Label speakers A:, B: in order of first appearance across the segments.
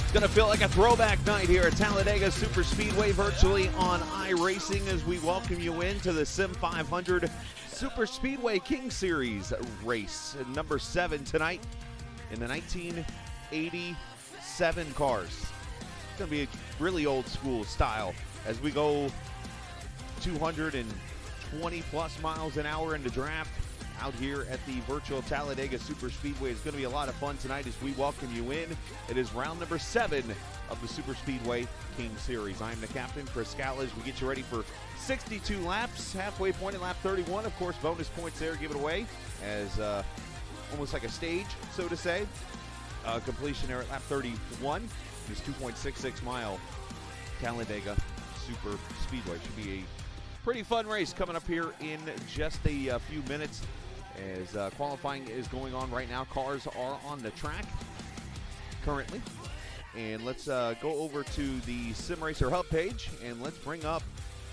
A: It's going to feel like a throwback night here at Talladega Super Speedway, virtually on iRacing, as we welcome you into the Sim500 Super Speedway King Series race, number 7 tonight in the 1987 cars. It's going to be a really old school style as we go 220 plus miles an hour into draft out here at the virtual Talladega Super Speedway. It's going to be a lot of fun tonight as we welcome you in. It is round number 7 of the Super Speedway King Series. I'm the captain, Chris Scala, as we get you ready for 62 laps, halfway point at lap 31. Of course, bonus points there, give it away as almost like a stage, so to say. Completion there at lap 31. This 2.66 mile Talladega Super Speedway. Should be a pretty fun race coming up here in just a few minutes as qualifying is going on right now. Cars are on the track currently. And let's go over to the Sim Racer Hub page and let's bring up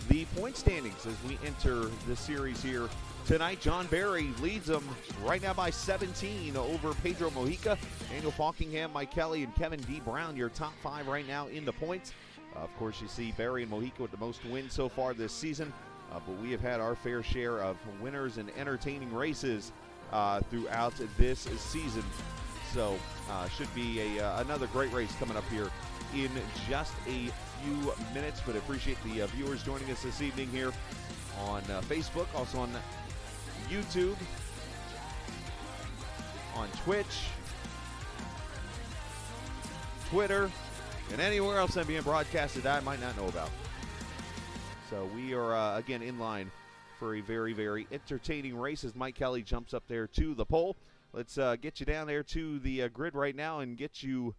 A: the point standings as we enter the series here tonight. John Berry leads them right now by 17 over Pedro Mojica, Daniel Falkingham, Mike Kelly, and Kevin D. Brown, your top 5 right now in the points. Of course, you see Berry and Mojica with the most wins so far this season, but we have had our fair share of winners and entertaining races throughout this season. So should be another great race coming up here in just a few minutes, but I appreciate the viewers joining us this evening here on Facebook, also on YouTube, on Twitch, Twitter, and anywhere else I'm being broadcasted that I might not know about. So we are, again, in line for a very, very entertaining race as Mike Kelly jumps up there to the pole. Let's get you down there to the grid right now and get you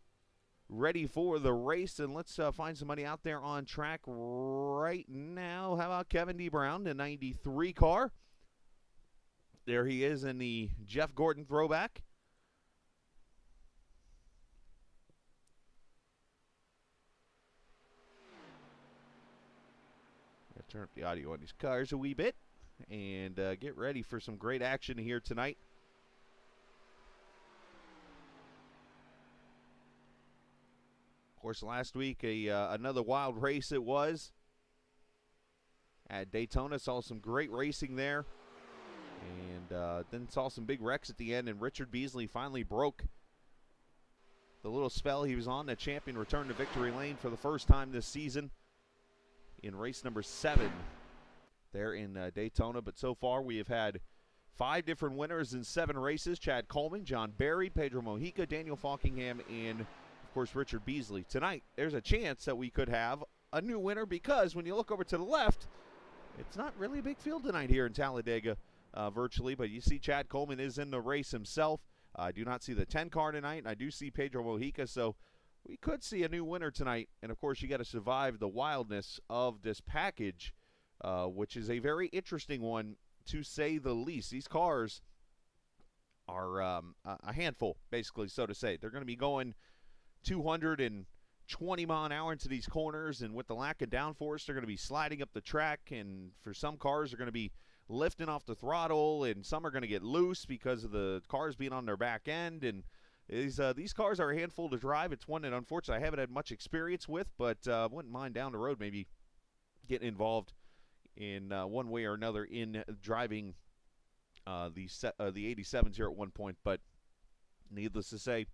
A: ready for the race. And let's find somebody out there on track right now. How about Kevin D. Brown, the 93 car? There he is in the Jeff Gordon throwback. Turn up the audio on these cars a wee bit and get ready for some great action here tonight. Of course, last week another wild race it was at Daytona. Saw some great racing there, and then saw some big wrecks at the end, and Richard Beasley finally broke the little spell he was on. The champion returned to victory lane for the first time this season in race number 7 there in Daytona. But so far we have had 5 different winners in 7 races. Chad Coleman, John Berry, Pedro Mojica, Daniel Falkingham, and of course Richard Beasley. Tonight there's a chance that we could have a new winner, because when you look over to the left, it's not really a big field tonight here in Talladega virtually, but you see Chad Coleman is in the race himself. I do not see the 10 car tonight, and I do see Pedro Mojica, so we could see a new winner tonight. And, of course, you got to survive the wildness of this package, which is a very interesting one, to say the least. These cars are a handful, basically, so to say. They're going to be going 220 mile an hour into these corners, and with the lack of downforce, they're going to be sliding up the track. And for some cars, they're going to be lifting off the throttle, and some are going to get loose because of the cars being on their back end. And these cars are a handful to drive. It's one that, unfortunately, I haven't had much experience with, but wouldn't mind down the road maybe getting involved in one way or another in driving the 87's here at one point. But needless to say,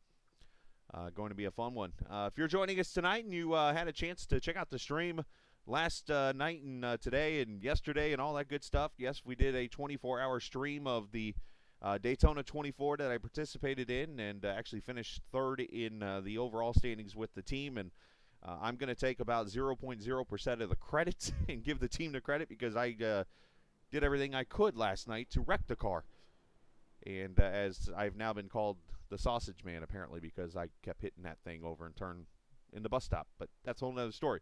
A: going to be a fun one. If you're joining us tonight and you had a chance to check out the stream last night and today and yesterday and all that good stuff, yes, we did a 24-hour stream of the Daytona 24 that I participated in, and actually finished 3rd in the overall standings with the team. And I'm going to take about 0.0% of the credit and give the team the credit, because I did everything I could last night to wreck the car. And as I've now been called the sausage man, apparently, because I kept hitting that thing over and turn in the bus stop. But that's a whole nother story.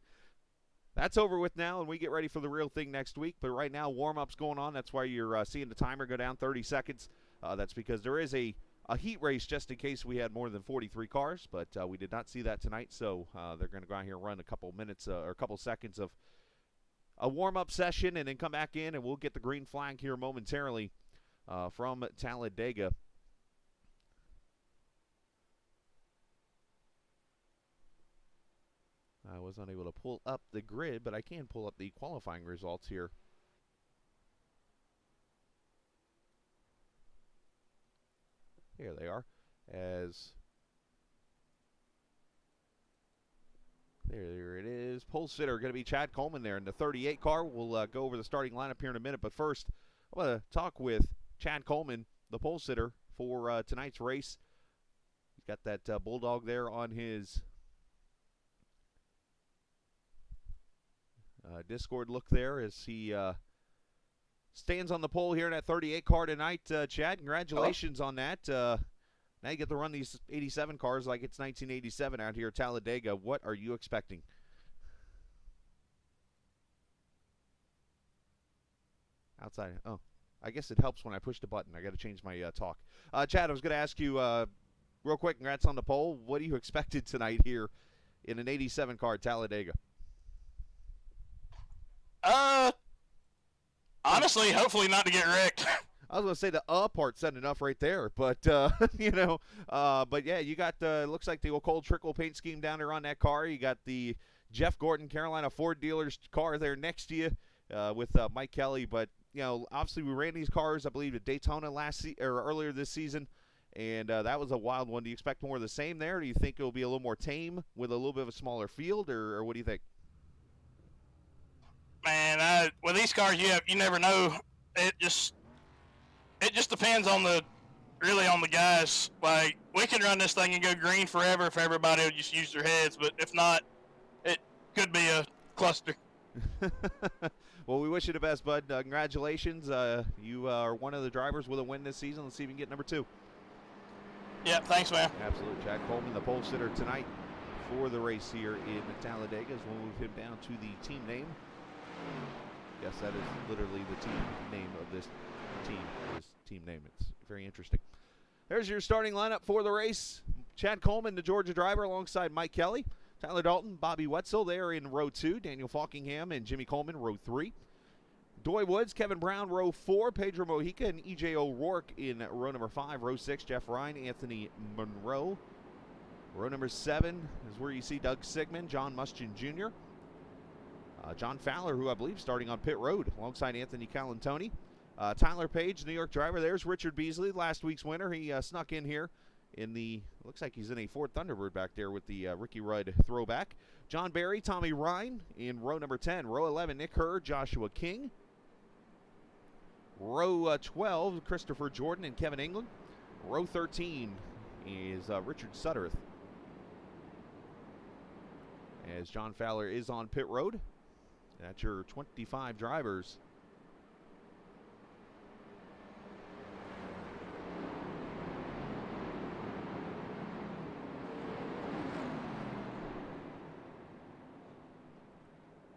A: That's over with now, and we get ready for the real thing next week. But right now, warm-up's going on. That's why you're seeing the timer go down 30 seconds. That's because there is a heat race just in case we had more than 43 cars, but we did not see that tonight. So they're going to go out here and run a couple minutes or a couple seconds of a warm-up session and then come back in, and we'll get the green flag here momentarily from Talladega. was unable to pull up the grid, but I can pull up the qualifying results here. Here they are. There it is. Pole sitter going to be Chad Coleman there in the 38 car. We'll go over the starting lineup here in a minute, but first I want to talk with Chad Coleman, the pole sitter for tonight's race. He's got that Bulldog there on his Discord look there as he stands on the pole here in that 38 car tonight. Chad, congratulations on that. Now you get to run these 87 cars like it's 1987 out here at Talladega. What are you expecting? Outside. Oh, I guess it helps when I push the button. I got to change my talk. Chad, I was going to ask you real quick, congrats on the pole. What do you expected tonight here in an 87 car at Talladega?
B: Honestly, hopefully not to get wrecked.
A: I was going to say the part said enough right there, but, you know, but yeah, you got, looks like the old cold trickle paint scheme down there on that car. You got the Jeff Gordon Carolina Ford dealer's car there next to you with Mike Kelly. But, you know, obviously we ran these cars, I believe, at Daytona earlier this season, and that was a wild one. Do you expect more of the same there? Do you think it will be a little more tame with a little bit of a smaller field, or what do you think?
B: Man, with these cars, you never know. It just depends on the guys. Like, we can run this thing and go green forever if everybody would just use their heads, but if not, it could be a cluster.
A: Well, we wish you the best, bud. Congratulations. You are one of the drivers with a win this season. Let's see if we can get number 2.
B: Yeah, thanks, man.
A: Absolutely. Chad Coleman, the pole sitter tonight for the race here in Talladega. As we'll move him down to the team name. Yes, that is literally the team name of this team name. It's very interesting. There's your starting lineup for the race. Chad Coleman, the Georgia driver, alongside Mike Kelly. Tyler Dalton, Bobby Wetzel there in row 2. Daniel Falkingham and Jimmy Coleman, row 3. Doy Woods, Kevin Brown, row 4. Pedro Mojica and E.J. O'Rourke in row number 5. Row 6, Jeff Ryan, Anthony Monroe. Row number 7 is where you see Doug Sigmund, John Muschin Jr., John Fowler, who I believe starting on pit road alongside Anthony Calantoni. Tyler Page, New York driver. There's Richard Beasley, last week's winner. He snuck in here in the, looks like he's in a Ford Thunderbird back there with the Ricky Rudd throwback. John Barry, Tommy Ryan in row number 10. Row 11, Nick Herr, Joshua King. Row 12, Christopher Jordan and Kevin England. Row 13 is Richard Suttereth. As John Fowler is on pit road. That's your 25 drivers.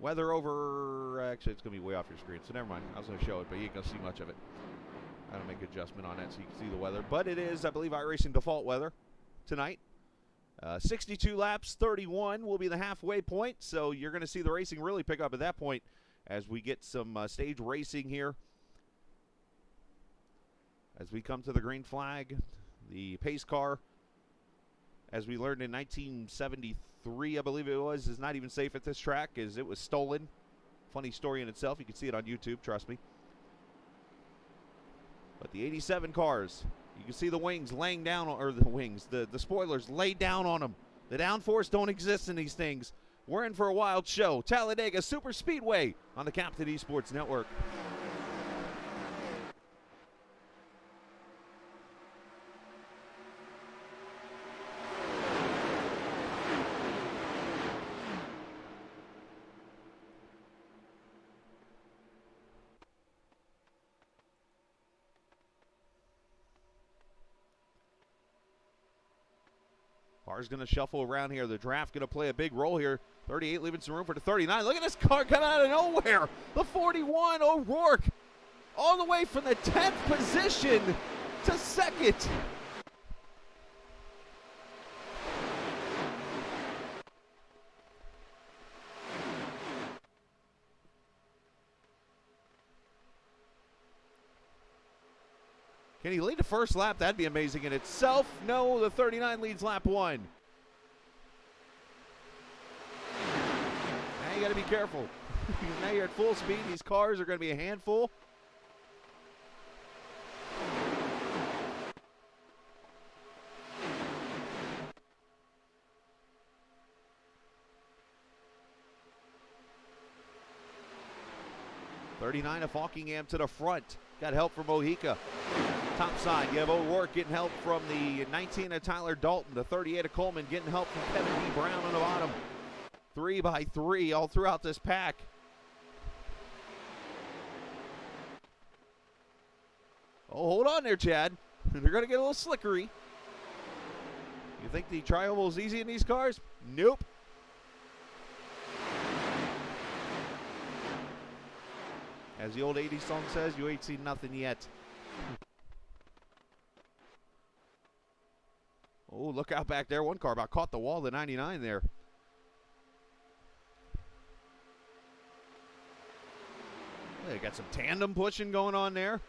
A: Weather over, actually it's going to be way off your screen, so never mind. I was going to show it, but you ain't going to see much of it. I don't make an adjustment on that so you can see the weather. But it is, I believe, iRacing default weather tonight. 62 laps, 31 will be the halfway point, so you're going to see the racing really pick up at that point as we get some stage racing here. As we come to the green flag, the pace car, as we learned in 1973, I believe it was, is not even safe at this track as it was stolen. Funny story in itself. You can see it on YouTube, trust me. But the 87 cars, you can see the wings laying down, or the wings, the spoilers laid down on them. The downforce don't exist in these things. We're in for a wild show. Talladega Super Speedway on the Captain Esports Network. Car's going to shuffle around here. The draft going to play a big role here. 38 leaving some room for the 39. Look at this car coming out of nowhere. The 41, O'Rourke, all the way from the 10th position to second. Can he lead the first lap? That'd be amazing in itself. No, the 39 leads lap 1. got to be careful. Because now you're at full speed. These cars are going to be a handful. '39 of Falkingham to the front. Got help from Mojica. Top side, you have O'Rourke getting help from the 19 of Tyler Dalton. The 38 of Coleman getting help from Kevin B. Brown on the bottom. 3 by 3 all throughout this pack. Oh, hold on there, Chad. They're going to get a little slickery. You think the tri-oval is easy in these cars? Nope. As the old 80s song says, you ain't seen nothing yet. Oh, look out back there. One car about caught the wall, the 99 there. They got some tandem pushing going on there.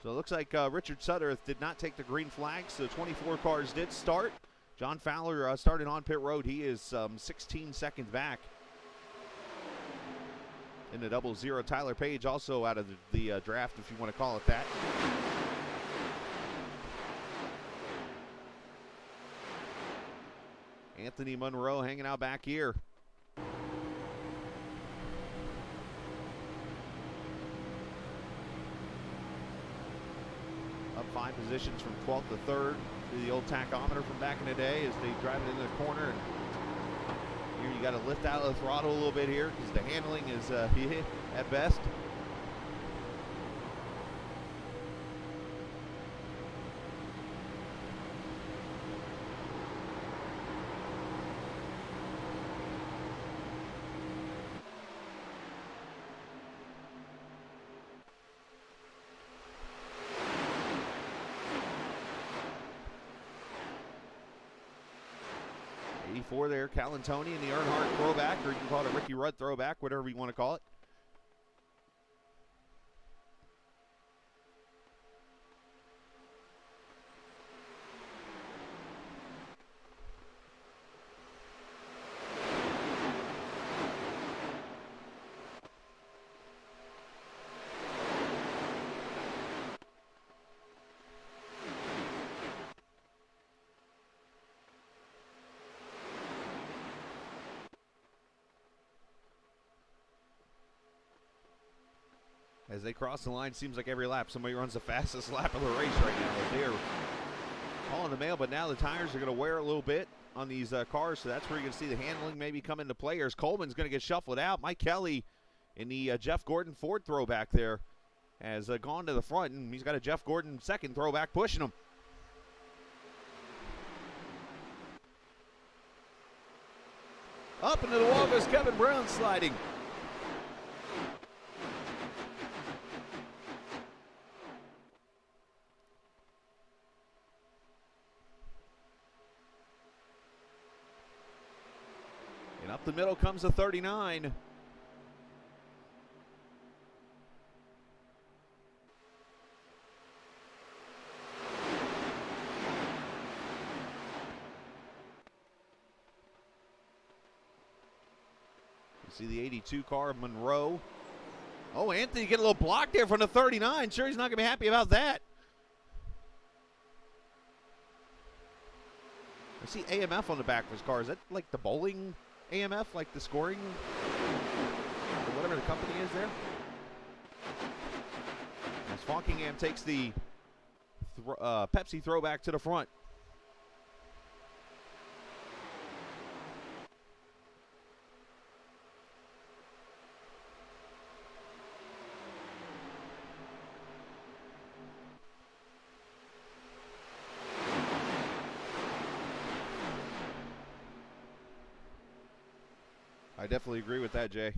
A: So it looks like Richard Sutterth did not take the green flag, so 24 cars did start. John Fowler started on pit road. He is 16 seconds back in the 00. Tyler Page also out of the draft, if you want to call it that. Anthony Monroe hanging out back here. Up 5 positions from 12th to 3rd. The old tachometer from back in the day as they drive it into the corner. And here you got to lift out of the throttle a little bit here because the handling is at best. '84 there, Calantoni and the Earnhardt throwback, or you can call it a Ricky Rudd throwback, whatever you want to call it. As they cross the line, seems like every lap somebody runs the fastest lap of the race right now. They're all in the mail, but now the tires are going to wear a little bit on these cars, so that's where you're going to see the handling maybe come into play. As Coleman's going to get shuffled out. Mike Kelly in the Jeff Gordon Ford throwback there has gone to the front, and he's got a Jeff Gordon second throwback pushing him. Up into the wall goes Kevin Brown sliding. And up the middle comes the 39. See the 82 car, Monroe. Oh, Anthony getting a little block there from the 39. Sure, he's not going to be happy about that. I see AMF on the back of his car. Is that like the bowling AMF, like the scoring, or whatever the company is there? As Falkingham takes the Pepsi throwback to the front. I definitely agree with that, Jay.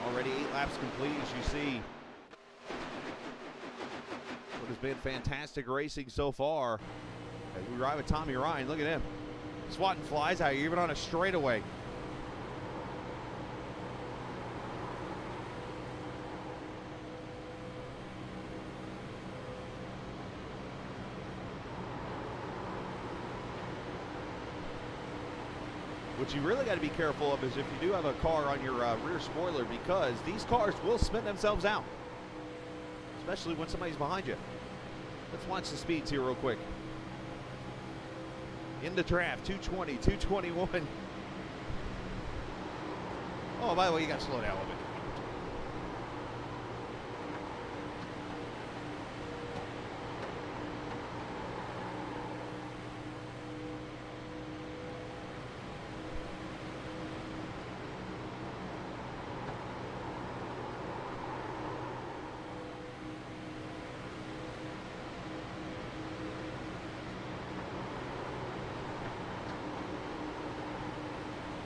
A: Already 8 laps complete, as you see. been fantastic racing so far. As we ride with Tommy Ryan, look at him. Swatting flies out, even on a straightaway. What you really got to be careful of is if you do have a car on your rear spoiler, because these cars will spin themselves out, especially when somebody's behind you. Let's watch the speeds here real quick. In the draft, 220, 221. Oh, by the way, you got to slow down a little bit.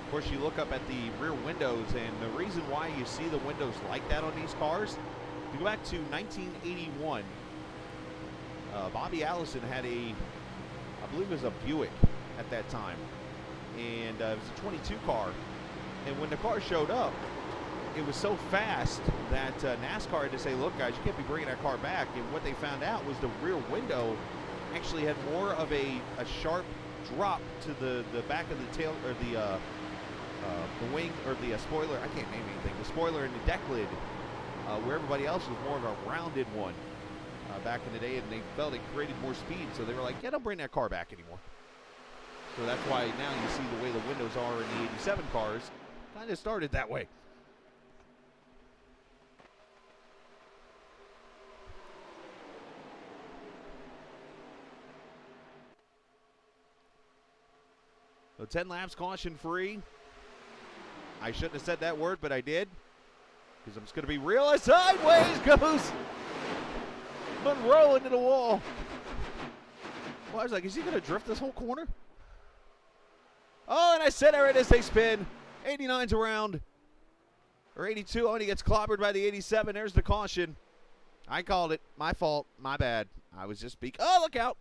A: Of course, you look up at the rear windows, and the reason why you see the windows like that on these cars, if you go back to 1981, Bobby Allison had I believe it was a Buick at that time, and it was a 22 car, and when the car showed up, it was so fast that NASCAR had to say, look guys, you can't be bringing that car back, and what they found out was the rear window actually had more of a sharp drop to the back of the tail, or the wing, or the spoiler. I can't name anything. The spoiler and the deck lid, where everybody else was more of a rounded one back in the day, and they felt it created more speed, so they were like, yeah, don't bring that car back anymore. So that's why now you see the way the windows are in the 87 cars kind of started that way. So 10 laps caution free. I shouldn't have said that word, but I did, because I'm just going to be real. As sideways goes Monroe into the wall. Well, I was like, is he going to drift this whole corner? Oh, and I said already as they spin. 89's around, or 82. Oh, and he gets clobbered by the 87. There's the caution. I called it. My fault. My bad. I was just speaking. Oh, look out.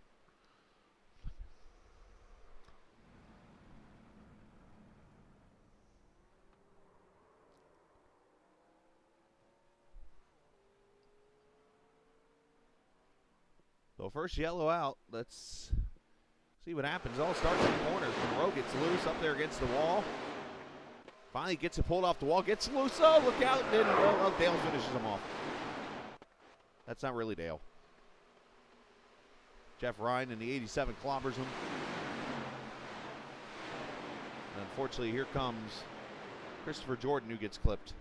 A: So first yellow out. Let's see what happens. All starts in the corners. Monroe gets loose up there against the wall. Finally gets it pulled off the wall. Gets loose. Oh, look out. And then, oh, Dale finishes him off. That's not really Dale. Jeff Ryan in the 87 clobbers him. And unfortunately, here comes Christopher Jordan, who gets clipped.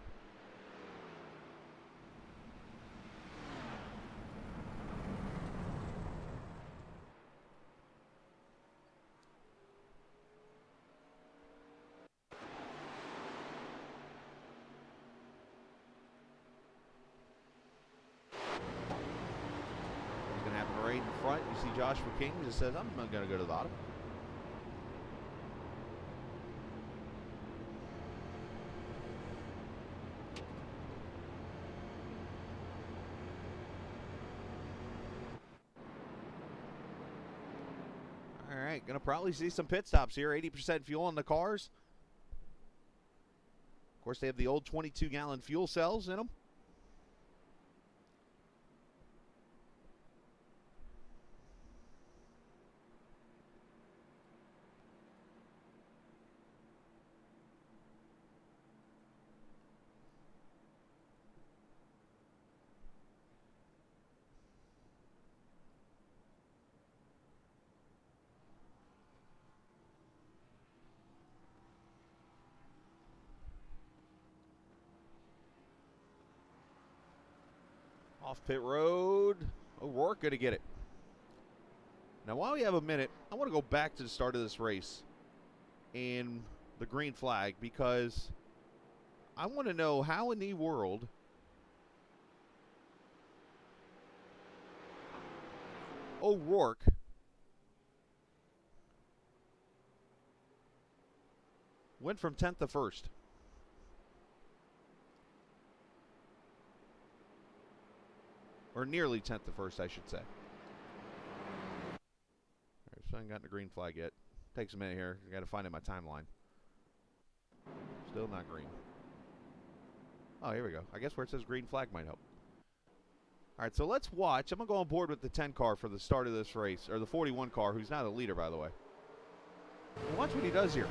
A: Joshua King just says, I'm not going to go to the bottom. All right, going to probably see some pit stops here. 80% fuel in the cars. Of course, they have the old 22-gallon fuel cells in them. Off pit road. O'Rourke going to get it. Now, while we have a minute, I want to go back to the start of this race and the green flag, because I want to know how in the world O'Rourke went from 10th to 1st. Or nearly 10th to 1st, I should say. I haven't gotten a green flag yet. Takes a minute here. I got to find it in my timeline. Still not green. Oh, here we go. I guess where it says green flag might help. All right, so let's watch. I'm going to go on board with the 10 car for the start of this race, or the 41 car, who's now the leader, by the way. Well, watch what he does here.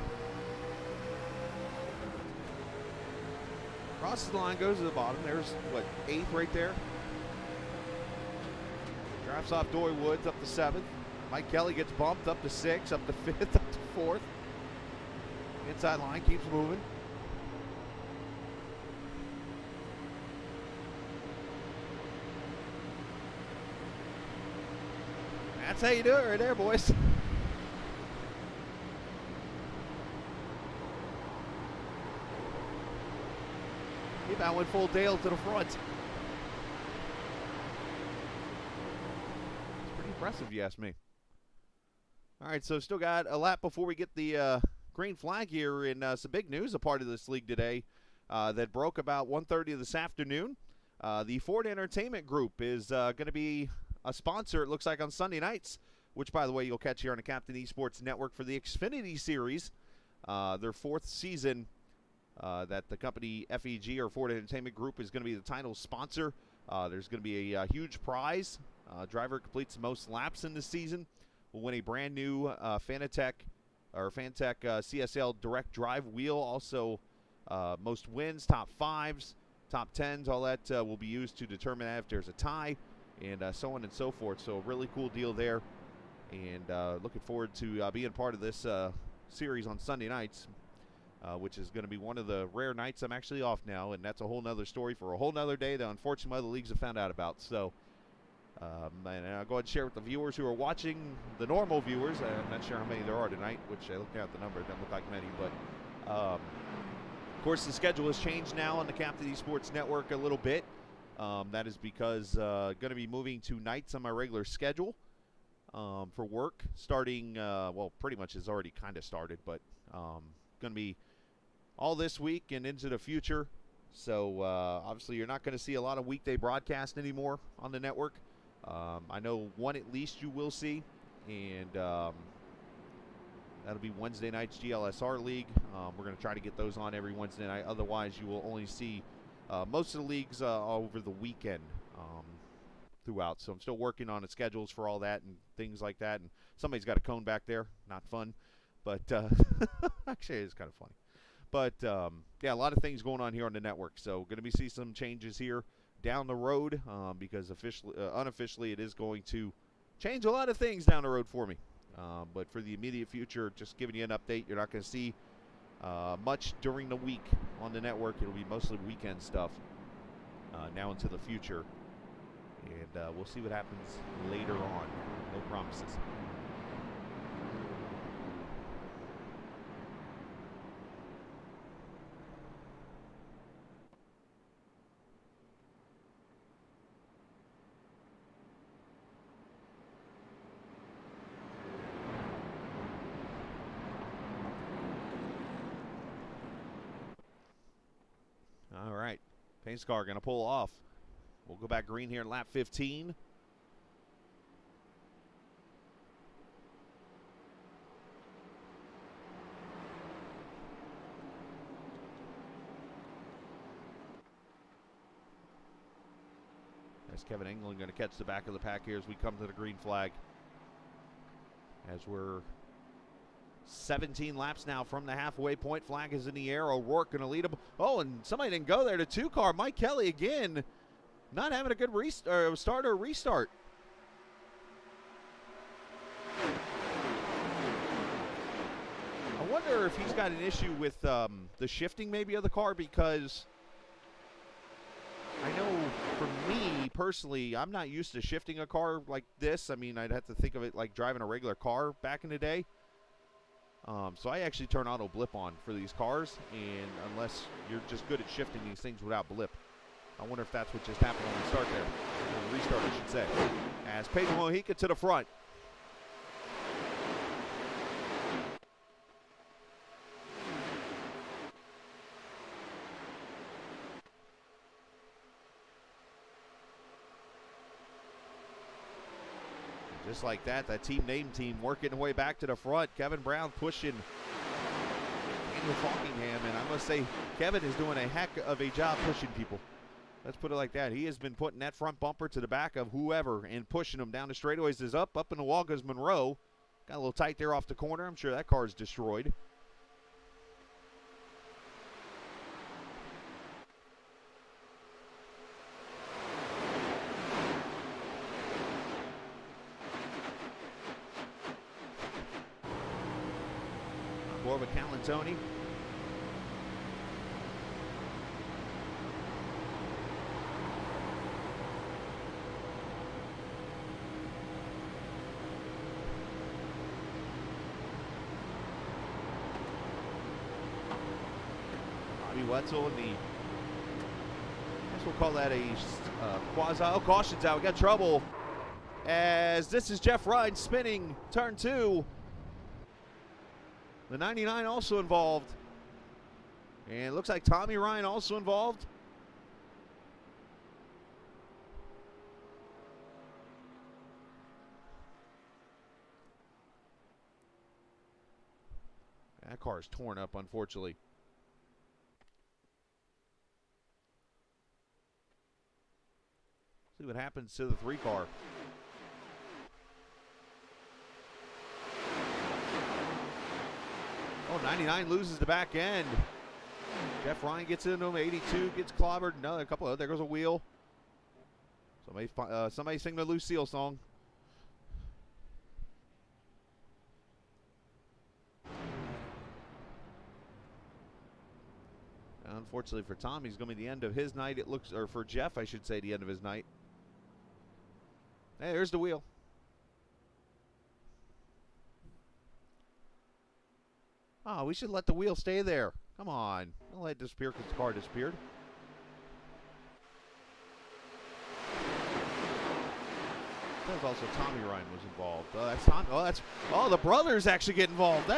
A: Crosses the line, goes to the bottom. There's, what, 8th right there. Drops off Dory Woods up to 7th. Mike Kelly gets bumped up to 6th, up to 5th, up to 4th. Inside line keeps moving. That's how you do it right there, boys. He about went full Dale to the front. It's pretty impressive, if you ask me. All right, so still got a lap before we get the green flag here, and some big news a part of this league today that broke about 1:30 this afternoon. The Ford Entertainment Group is going to be a sponsor, it looks like, on Sunday nights, which, by the way, you'll catch here on the Captain Esports Network for the Xfinity Series, their 4th season that the company FEG, or Ford Entertainment Group, is going to be the title sponsor. There's going to be a huge prize. Driver completes the most laps in the season will win a brand new Fantech CSL Direct Drive wheel. Also, most wins, top 5s, top 10s, all that will be used to determine if there's a tie, and so on and so forth. So a really cool deal there, and looking forward to being part of this series on Sunday nights, which is going to be one of the rare nights I'm actually off now, and that's a whole nother story for a whole nother day that unfortunately other leagues have found out about. So and I'll go ahead and share with the viewers who are watching, the normal viewers. I'm not sure how many there are tonight, which I looked at the number, it doesn't look like many, but of course the schedule has changed now on the Captain Esports Network a little bit. That is because going to be moving to nights on my regular schedule for work, starting, well, pretty much has already kind of started, but going to be all this week and into the future. So obviously you're not going to see a lot of weekday broadcast anymore on the network. I know one at least you will see, and that'll be Wednesday night's GLSR League. We're going to try to get those on every Wednesday night. Otherwise, you will only see most of the leagues over the weekend throughout. So I'm still working on the schedules for all that and things like that. And somebody's got a cone back there. Not fun, but actually it's kind of funny. But, yeah, a lot of things going on here on the network. So going to be see some changes here down the road because unofficially it is going to change a lot of things down the road for me. But for the immediate future, just giving you an update. You're not going to see much during the week on the network. It'll be mostly weekend stuff now into the future. And we'll see what happens later on. No promises. All right, pace car going to pull off. We'll go back green here in lap 15. As Kevin England going to catch the back of the pack here as we come to the green flag. As we're 17 laps now from the halfway point. Flag is in the air. O'Rourke going to lead him. Oh, and somebody didn't go there. The 2 car. Mike Kelly again not having a good start or restart. I wonder if he's got an issue with the shifting maybe of the car, because I know for me personally, I'm not used to shifting a car like this. I mean, I'd have to think of it like driving a regular car back in the day. So I actually turn auto blip on for these cars, and unless you're just good at shifting these things without blip. I wonder if that's what just happened on the start there. Or the restart, I should say. As Pedro Mojica to the front. Just like that, that team name team working their way back to the front. Kevin Brown pushing Daniel Falkingham, and I must say, Kevin is doing a heck of a job pushing people. Let's put it like that. He has been putting that front bumper to the back of whoever and pushing them down the straightaways. Is up in the wall goes Monroe. Got a little tight there off the corner. I'm sure that car is destroyed. Borba Calantoni. Bobby Wetzel in the, I guess we'll call that a quasi. Oh, caution's out. We got trouble as this is Jeff Ryan spinning turn 2. The 99 also involved. And it looks like Tommy Ryan also involved. That car is torn up, unfortunately. See what happens to the 3 car. Oh, 99 loses the back end. Jeff Ryan gets into him. 82 gets clobbered. Another couple of, there goes a wheel. Somebody sing the Lucille song. Unfortunately for Tom, he's going to be the end of his night. It looks, or for Jeff, I should say, the end of his night. Hey, there's the wheel. Oh, we should let the wheel stay there. Come on. Don't let it disappear because the car disappeared. There's also Tommy Ryan was involved. Oh, that's Tommy. Oh, the brothers actually get involved.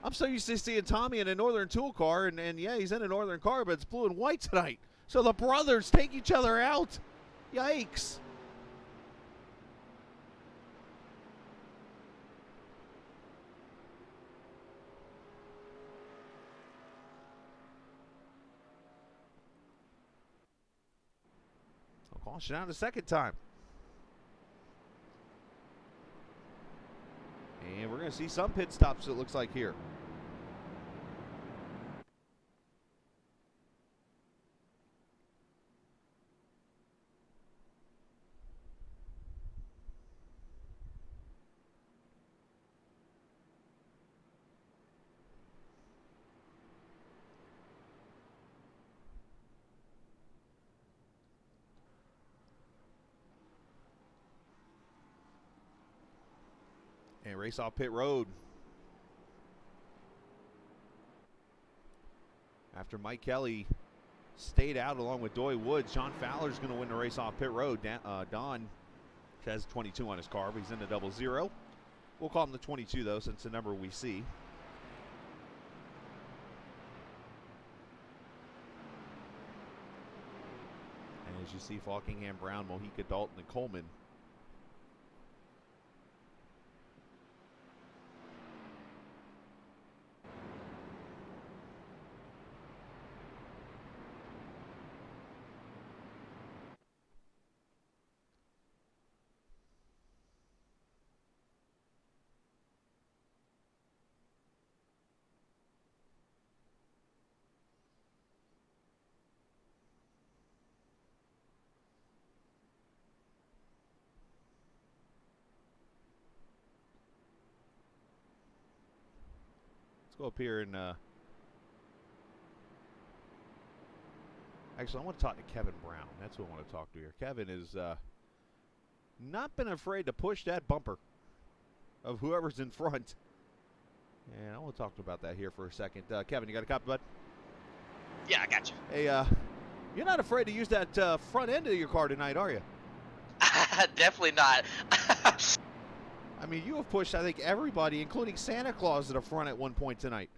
A: I'm so used to seeing Tommy in a Northern Tool car, and yeah, he's in a Northern car, but it's blue and white tonight. So the brothers take each other out. Yikes. Caution out a second time. And we're going to see some pit stops, it looks like, here. And race off pit road. After Mike Kelly stayed out along with Doy Woods, John Fowler's going to win the race off pit road. Don has 22 on his car, but he's in the 00. We'll call him the 22, though, since the number we see. And as you see, Falkingham, Brown, Mojica, Dalton, and Coleman. Let's go up here and actually, I want to talk to Kevin Brown. That's who I want to talk to here. Kevin has not been afraid to push that bumper of whoever's in front. And I want to talk about that here for a second. Kevin, you got a copy, bud?
C: Yeah, I got you.
A: Hey, you're not afraid to use that front end of your car tonight, are you?
C: Definitely not.
A: I mean, you have pushed, I think, everybody, including Santa Claus, to the front at one point tonight.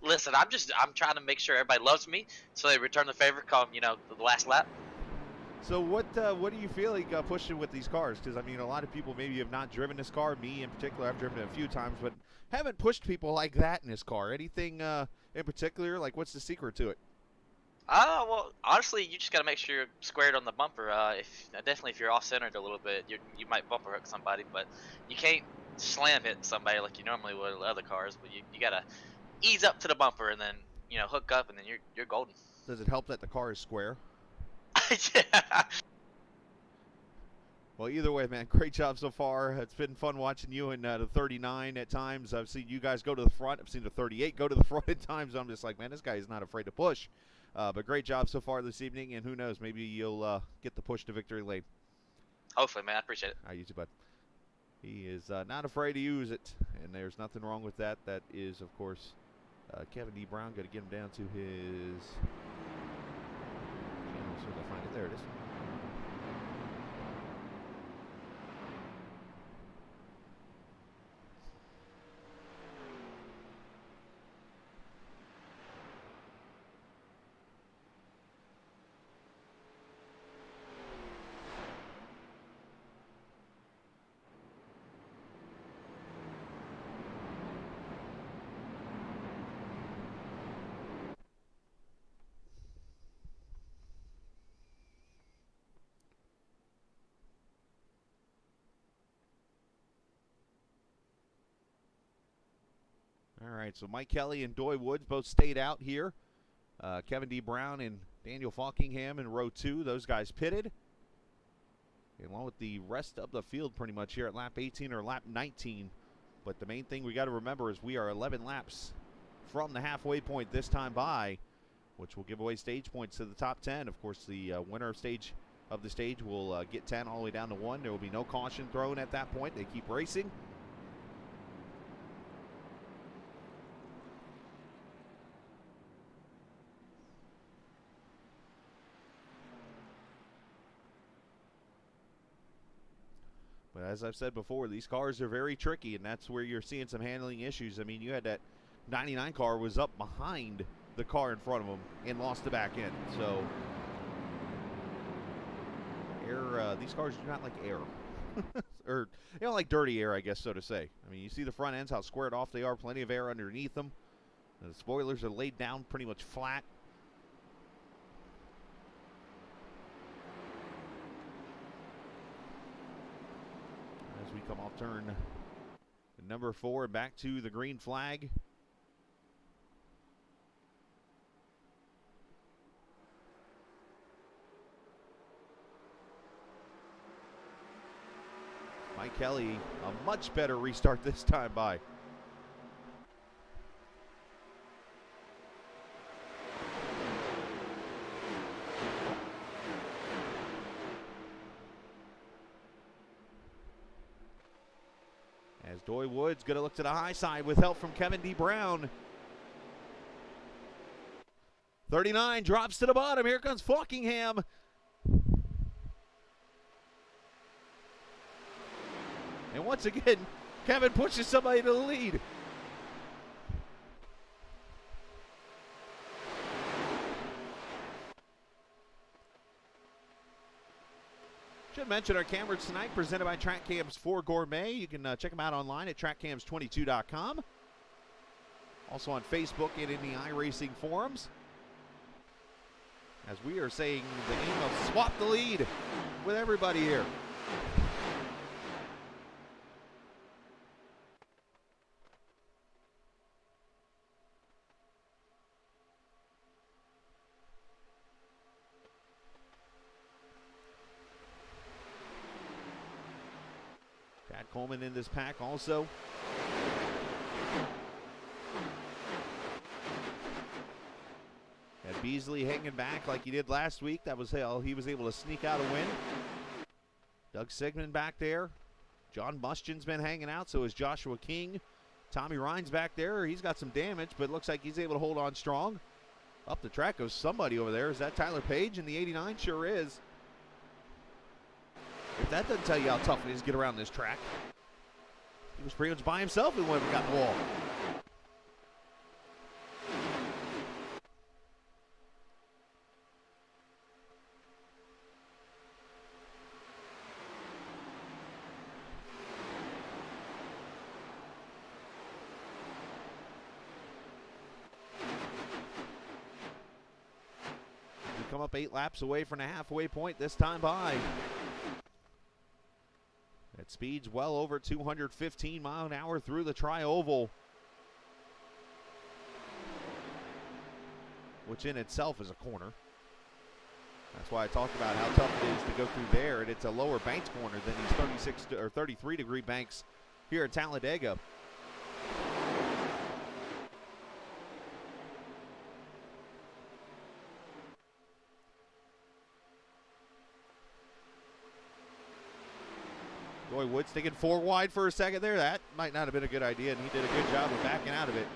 C: Listen, I'm trying to make sure everybody loves me, so they return the favor come, the last lap.
A: So what do you feel like pushing with these cars? Because I mean, a lot of people maybe have not driven this car. Me in particular, I've driven it a few times, but haven't pushed people like that in this car. Anything in particular? Like, what's the secret to it?
C: Well, honestly, you just gotta make sure you're squared on the bumper. Definitely if you're off-centered a little bit, you might bumper hook somebody, but you can't slam hit somebody like you normally would with other cars. But you gotta ease up to the bumper and then hook up, and then you're golden.
A: Does it help that the car is square?
C: Yeah.
A: Well, either way, man, great job so far. It's been fun watching you in the 39 at times. I've seen you guys go to the front. I've seen the 38 go to the front at times. I'm just like, man, this guy is not afraid to push. But great job so far this evening, and who knows, maybe you'll get the push to victory lane.
C: Hopefully, man. I appreciate it.
A: I use it, bud. He is not afraid to use it, and there's nothing wrong with that. That is, of course, Kevin D. Brown. Got to get him down to his channel as soon as I find it. There it is. All right, so Mike Kelly and Doy Woods both stayed out here. Kevin D. Brown and Daniel Falkingham in row 2. Those guys pitted. And along with the rest of the field pretty much here at lap 18 or lap 19. But the main thing we got to remember is we are 11 laps from the halfway point this time by, which will give away stage points to the top 10. Of course, the winner of the stage will get 10 all the way down to 1. There will be no caution thrown at that point. They keep racing. But as I've said before, these cars are very tricky, and that's where you're seeing some handling issues. I mean, you had that 99 car was up behind the car in front of him and lost the back end. So, these cars do not like air. Or, they don't like dirty air, I guess, so to say. I mean, you see the front ends, how squared off they are, plenty of air underneath them. The spoilers are laid down pretty much flat. As we come off turn number 4 back to the green flag. Mike Kelly, a much better restart this time by. As Doy Woods going to look to the high side with help from Kevin D. Brown. 39 drops to the bottom. Here comes Falkingham. And once again, Kevin pushes somebody to the lead. Should mention our cameras tonight presented by Track Cams 4 Gourmet. You can check them out online at trackcams22.com. Also on Facebook and in the iRacing forums. As we are saying the name of Swap the Lead with everybody here. Coleman in this pack also. Had Beasley hanging back like he did last week. That was hell. He was able to sneak out a win. Doug Sigmund back there. John Muschin's been hanging out, so is Joshua King. Tommy Ryan's back there. He's got some damage, but it looks like he's able to hold on strong. Up the track goes somebody over there. Is that Tyler Page in the 89? Sure is. If that doesn't tell you how tough it is to get around this track. He was pretty much by himself when we got the wall. come up 8 laps away from the halfway point this time by. At speeds well over 215 mile an hour through the tri-oval, which in itself is a corner. That's why I talked about how tough it is to go through there, and it's a lower banked corner than these 36 or 33 degree banks here at Talladega. Roy Woods thinking 4 wide for a second there. That might not have been a good idea, and he did a good job of backing out of it.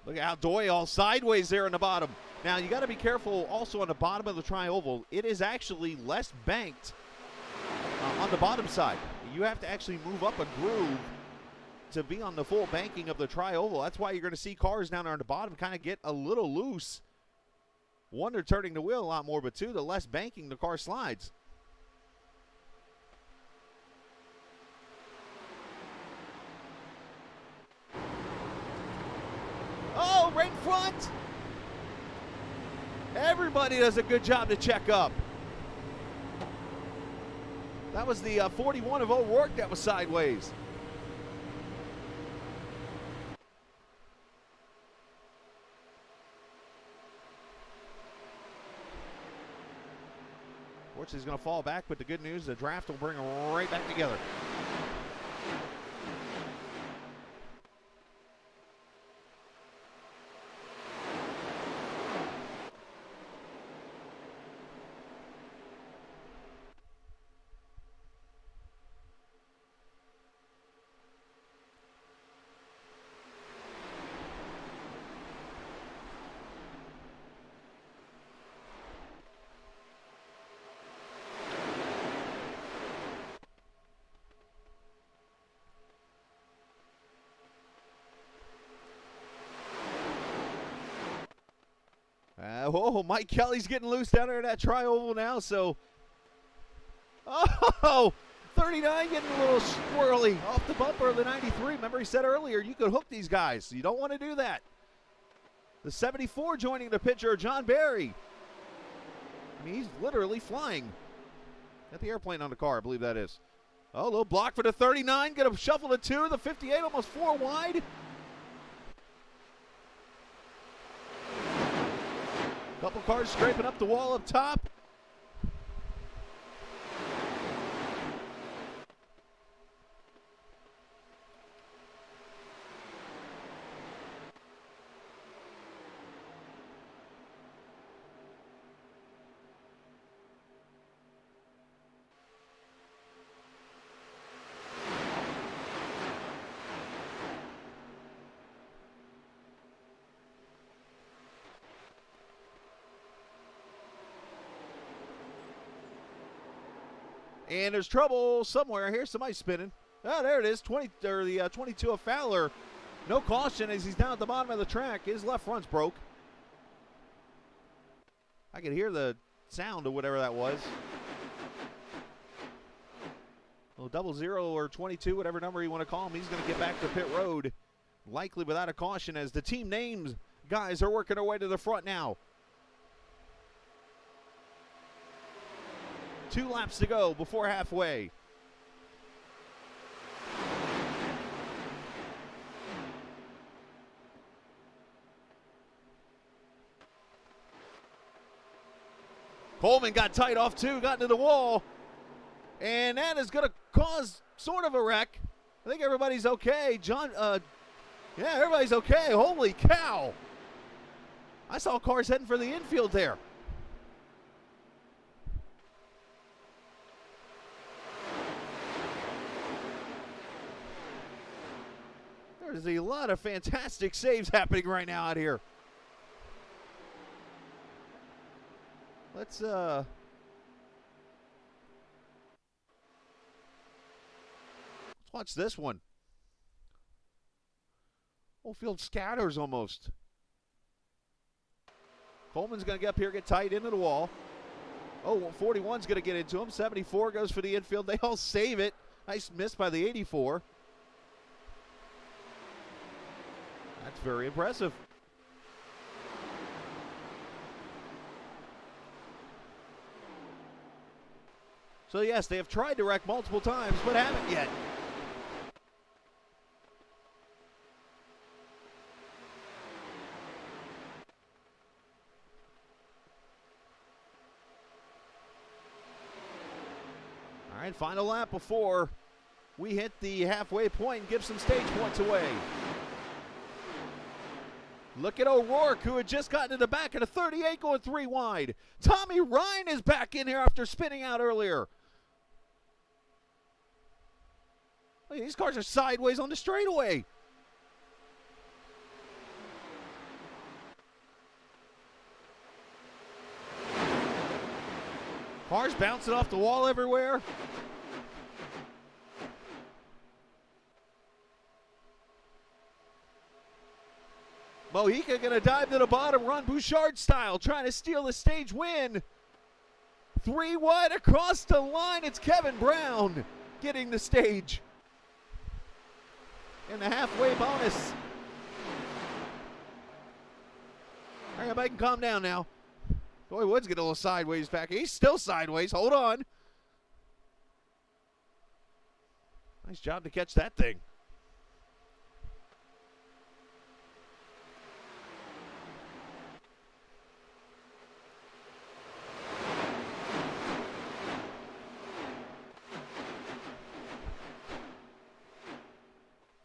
A: Look at how Doy all sideways there in the bottom. Now, you got to be careful also on the bottom of the tri-oval. It is actually less banked on the bottom side. You have to actually move up a groove to be on the full banking of the tri-oval. That's why you're going to see cars down there on the bottom kind of get a little loose. One, they're turning the wheel a lot more, but two, the less banking the car slides. Oh, right in front. Everybody does a good job to check up. That was the 41 of O'Rourke that was sideways. Fortunately, he's going to fall back, but the good news, the draft will bring him right back together. Oh, Mike Kelly's getting loose down there in that tri-oval now, so. Oh, 39 getting a little squirrely off the bumper of the 93. Remember he said earlier you could hook these guys. You don't want to do that. The 74 joining the picture, John Barry. I mean, he's literally flying. Got the airplane on the car, I believe that is. Oh, a little block for the 39. Going to shuffle to 2. The 58 almost 4 wide. Couple cars scraping up the wall up top. And there's trouble somewhere. Here's somebody spinning. Oh, there it is. 22 of Fowler. No caution as he's down at the bottom of the track. His left front's broke. I could hear the sound of whatever that was. Well, 00 or 22, whatever number you want to call him, he's going to get back to pit road, likely without a caution, as the team names guys are working their way to the front now. 2 laps to go before halfway. Coleman got tight off too, got into the wall. And that is going to cause sort of a wreck. I think everybody's okay. Yeah, everybody's okay. Holy cow. I saw cars heading for the infield there. There's a lot of fantastic saves happening right now out here. Let's watch this one. Whole field scatters almost. Coleman's going to get up here, get tight into the wall. Oh, 41's going to get into him. 74 goes for the infield. They all save it. Nice miss by the 84. That's very impressive. So, yes, they have tried to wreck multiple times, but haven't yet. All right, final lap before we hit the halfway point and give some stage points away. Look at O'Rourke, who had just gotten to the back of the 38 going 3 wide. Tommy Ryan is back in here after spinning out earlier. Look, these cars are sideways on the straightaway. Cars bouncing off the wall everywhere. Mojica going to dive to the bottom, run Bouchard style, trying to steal the stage win. 3 wide across the line. It's Kevin Brown getting the stage in the halfway bonus. All right, everybody can calm down now. Joey Woods getting a little sideways back. He's still sideways. Hold on. Nice job to catch that thing.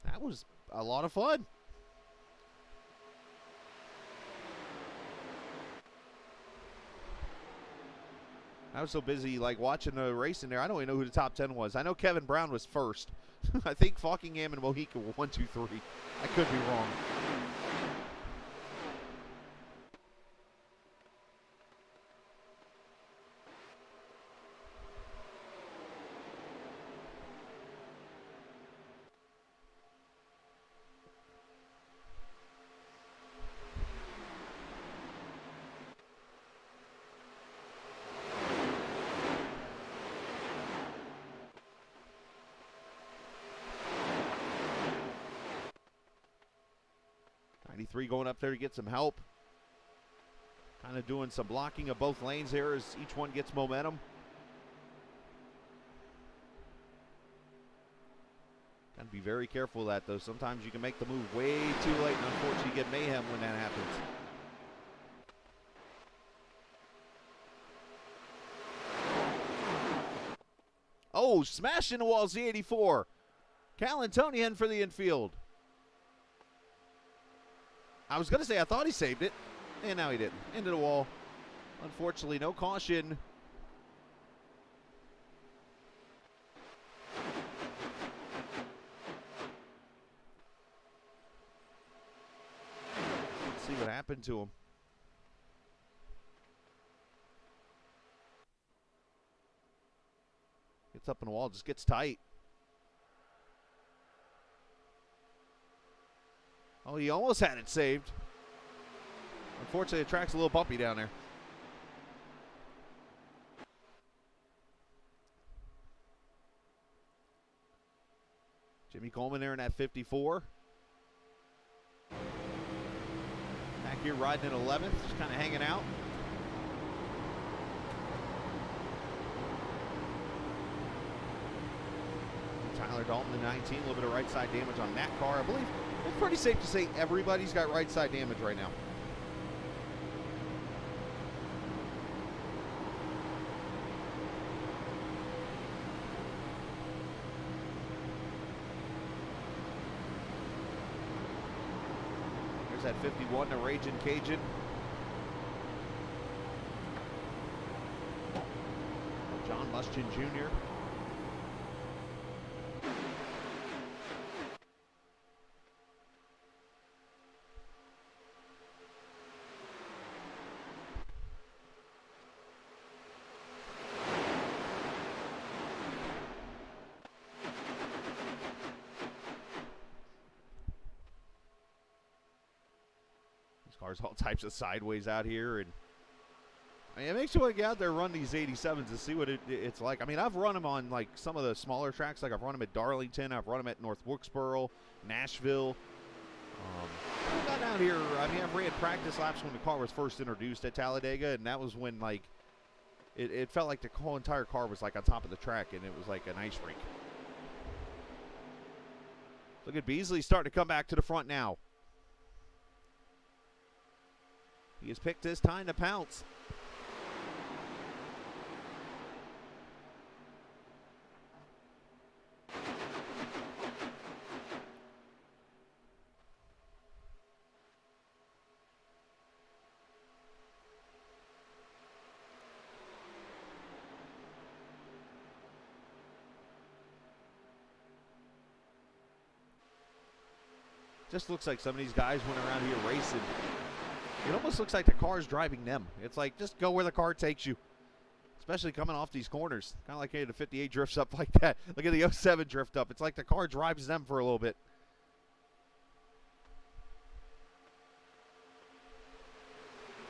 A: That was a lot of fun. I was so busy like watching the race in there. I don't even know who the top 10 was. I know Kevin Brown was first. I think Falkingham and Mojica were 1, 2, 3. I could be wrong. Going up there to get some help. Kind of doing some blocking of both lanes here as each one gets momentum. Got to be very careful of that, though. Sometimes you can make the move way too late, and unfortunately you get mayhem when that happens. Oh, smashing the wall, Z84. Cal and Tony heading for the infield. I was going to say I thought he saved it, and now he didn't. Into the wall. Unfortunately, no caution. Let's see what happened to him. Gets up in the wall, just gets tight. Oh, he almost had it saved. Unfortunately, the track's a little bumpy down there. Jimmy Coleman there in that 54. Back here riding in 11th, just kind of hanging out. Tyler Dalton in 19, a little bit of right side damage on that car. I believe it's pretty safe to say everybody's got right side damage right now. There's that 51, the Raging Cajun. John Muschin Jr. Cars all types of sideways out here, and I mean, it makes you want to get out there and run these 87s and see what it's like. I mean, I've run them on like some of the smaller tracks. Like I've run them at Darlington. I've run them at North Wilkesboro, Nashville. I got down here. I mean, I've ran practice laps when the car was first introduced at Talladega, and that was when like it felt like the whole entire car was like on top of the track, and it was like an ice rink. Look at Beasley starting to come back to the front now. He has picked his time to pounce. Just looks like some of these guys went around here racing. It almost looks like the car's driving them. It's like, just go where the car takes you. Especially coming off these corners. Kind of like, hey, the 58 drifts up like that. Look at the 07 drift up. It's like the car drives them for a little bit.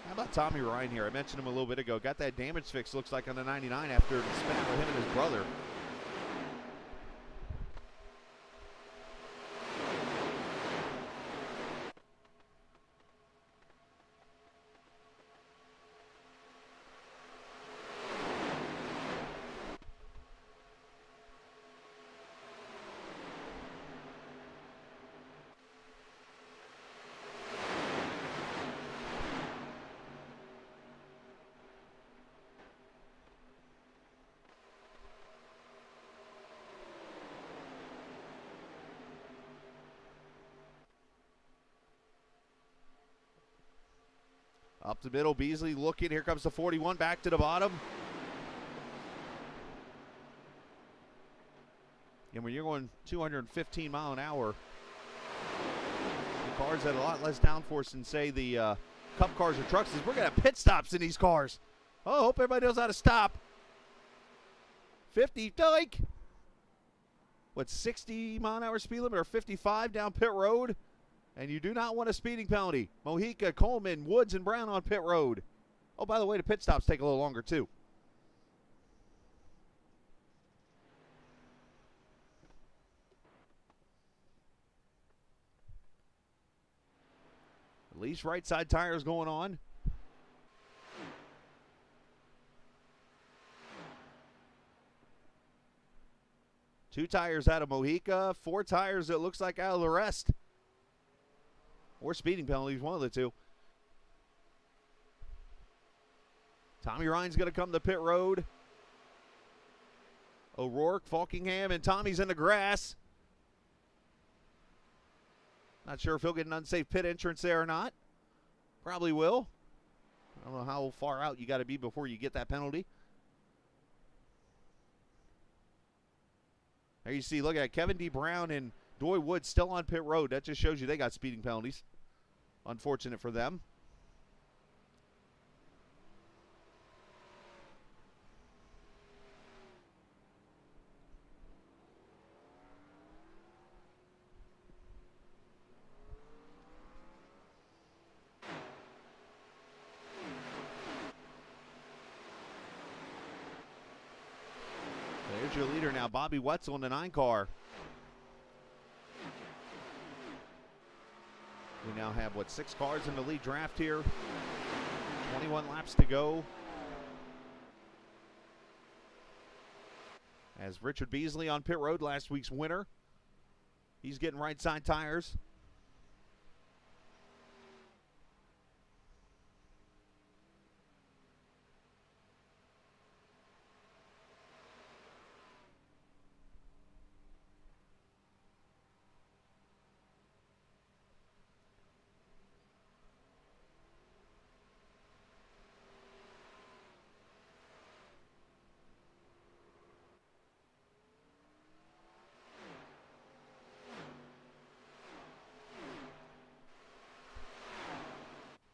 A: How about Tommy Ryan here? I mentioned him a little bit ago. Got that damage fix, looks like, on the 99 after the spin out with him and his brother. Up the middle, Beasley looking. Here comes the 41 back to the bottom. And when you're going 215 mile an hour, the cars at a lot less downforce than, say, the Cup cars or trucks. We're going to have pit stops in these cars. Oh, I hope everybody knows how to stop. 50, doink. What, 60 mile an hour speed limit or 55 down pit road? And you do not want a speeding penalty. Mojica, Coleman, Woods, and Brown on pit road. Oh, by the way, the pit stops take a little longer, too. At least right side tires going on. Two tires out of Mojica. Four tires, it looks like, out of the rest. Or speeding penalties, one of the two. Tommy Ryan's going to come to pit road. O'Rourke, Falkingham, and Tommy's in the grass. Not sure if he'll get an unsafe pit entrance there or not. Probably will. I don't know how far out you got to be before you get that penalty. There you see, look at Kevin D. Brown and Doy Woods still on pit road. That just shows you they got speeding penalties. Unfortunate for them. There's your leader now, Bobby Wetzel in the 9 car. We now have, what, 6 cars in the lead draft here. 21 laps to go. As Richard Beasley on pit road, last week's winner. He's getting right side tires.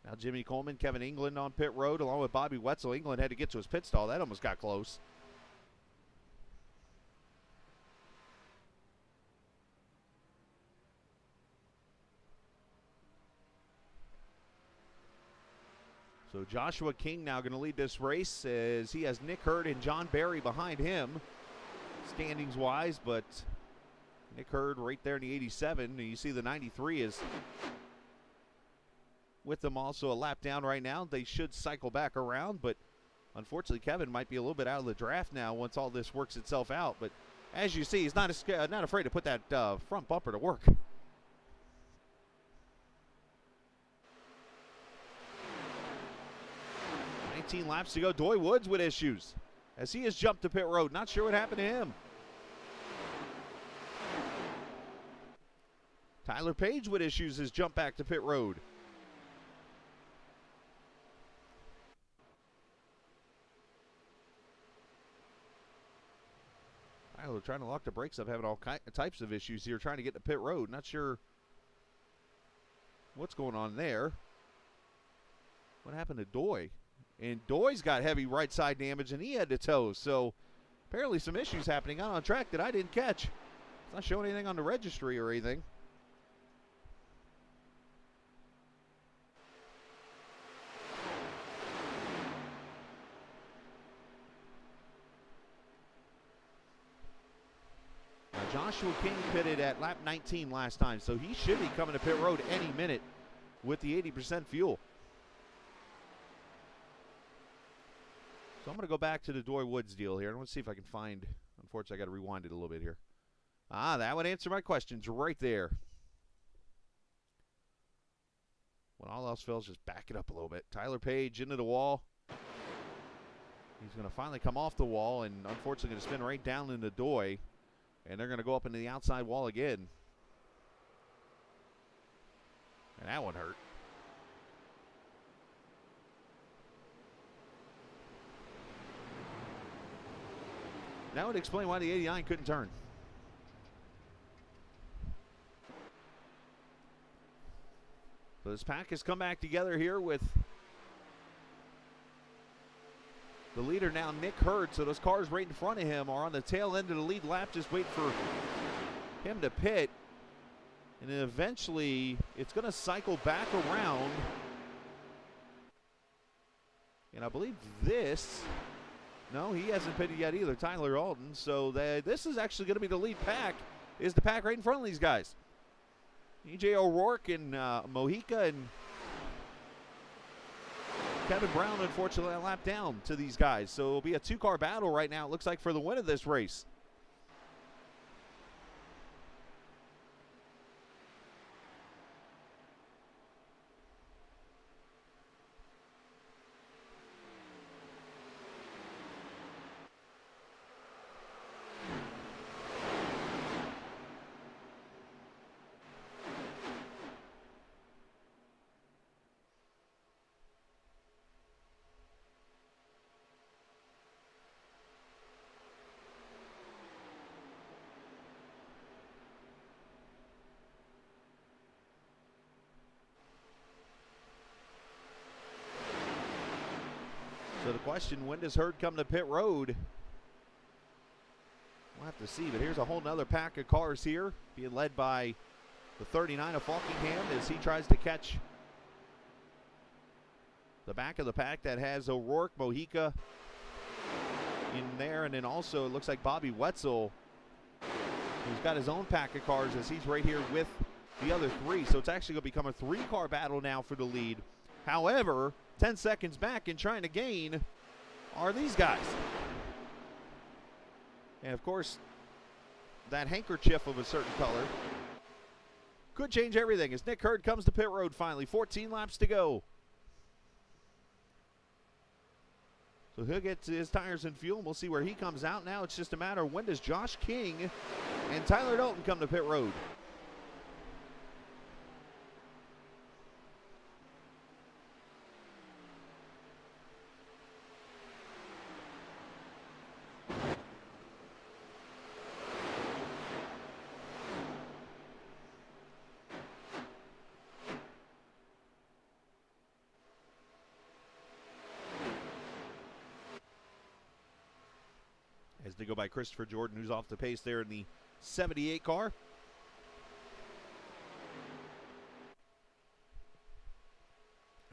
A: Now Jimmy Coleman, Kevin England on pit road along with Bobby Wetzel. England had to get to his pit stall. That almost got close. So Joshua King now going to lead this race as he has Nick Hurd and John Barry behind him, standings-wise, but Nick Hurd right there in the 87. And you see the 93 is with them also a lap down right now. They should cycle back around, but unfortunately Kevin might be a little bit out of the draft now once all this works itself out. But as you see, he's not afraid to put that front bumper to work. 19 laps to go. Doy Woods with issues as he has jumped to pit road. Not sure what happened to him. Tyler Page with issues has jumped back to pit road. Tyler trying to lock the brakes up, having all types of issues here, trying to get to pit road. Not sure what's going on there. What happened to Doy? And Doy's got heavy right side damage, and he had to tow. So apparently some issues happening out on track that I didn't catch. It's not showing anything on the registry or anything. Now Joshua King pitted at lap 19 last time, so he should be coming to pit road any minute with the 80% fuel. So I'm going to go back to the Doy Woods deal here. I want to see if I can find, unfortunately, I got to rewind it a little bit here. That would answer my questions right there. When all else fails, just back it up a little bit. Tyler Page into the wall. He's going to finally come off the wall and unfortunately going to spin right down into Doy. And they're going to go up into the outside wall again. And that one hurt. That would explain why the 89 couldn't turn. So this pack has come back together here with the leader now, Nick Hurd. So those cars right in front of him are on the tail end of the lead lap, just waiting for him to pit. And then eventually it's going to cycle back around. And I believe this... No, he hasn't pitted yet either, Tyler Alden. So this is actually going to be the lead pack, is the pack right in front of these guys. E.J. O'Rourke and Mojica and Kevin Brown, unfortunately, a lap down to these guys. So it'll be a two-car battle right now, it looks like, for the win of this race. So the question, when does Hurd come to pit road? We'll have to see, but here's a whole nother pack of cars here, being led by the 39 of Falkingham as he tries to catch the back of the pack that has O'Rourke, Mojica in there, and then also it looks like Bobby Wetzel, who's got his own pack of cars as he's right here with the other three. So it's actually going to become a three-car battle now for the lead. However, 10 seconds back and trying to gain are these guys. And of course, that handkerchief of a certain color could change everything as Nick Hurd comes to pit road finally. 14 laps to go. So he'll get to his tires and fuel, and we'll see where he comes out. Now it's just a matter of when does Josh King and Tyler Dalton come to pit road. As they go by Christopher Jordan, who's off the pace there in the 78 car.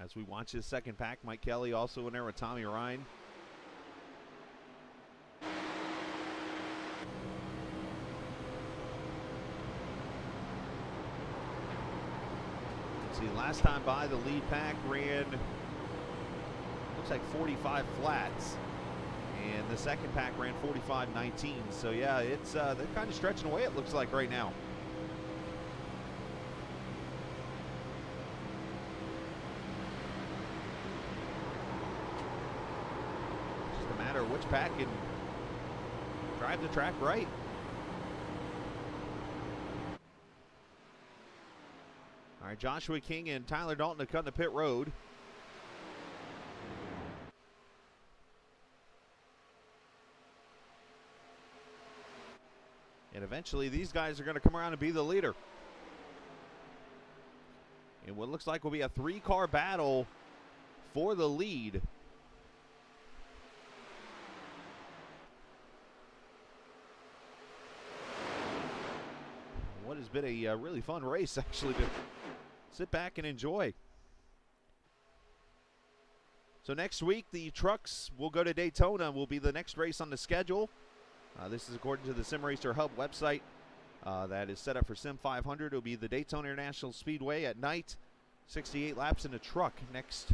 A: As we watch his second pack, Mike Kelly also in there with Tommy Ryan. See, last time by, the lead pack ran, looks like 45 flats. And the second pack ran 45.19. So, yeah, it's they're kind of stretching away, it looks like, right now. Just a matter of which pack can drive the track right. All right, Joshua King and Tyler Dalton to cut the pit road. And eventually these guys are going to come around and be the leader. And what looks like will be a 3-car battle for the lead. What has been a really fun race, actually, to sit back and enjoy. So next week, the trucks will go to Daytona, will be the next race on the schedule. This is according to the Sim Racer Hub website that is set up for Sim500. It will be the Daytona International Speedway at night. 68 laps in a truck next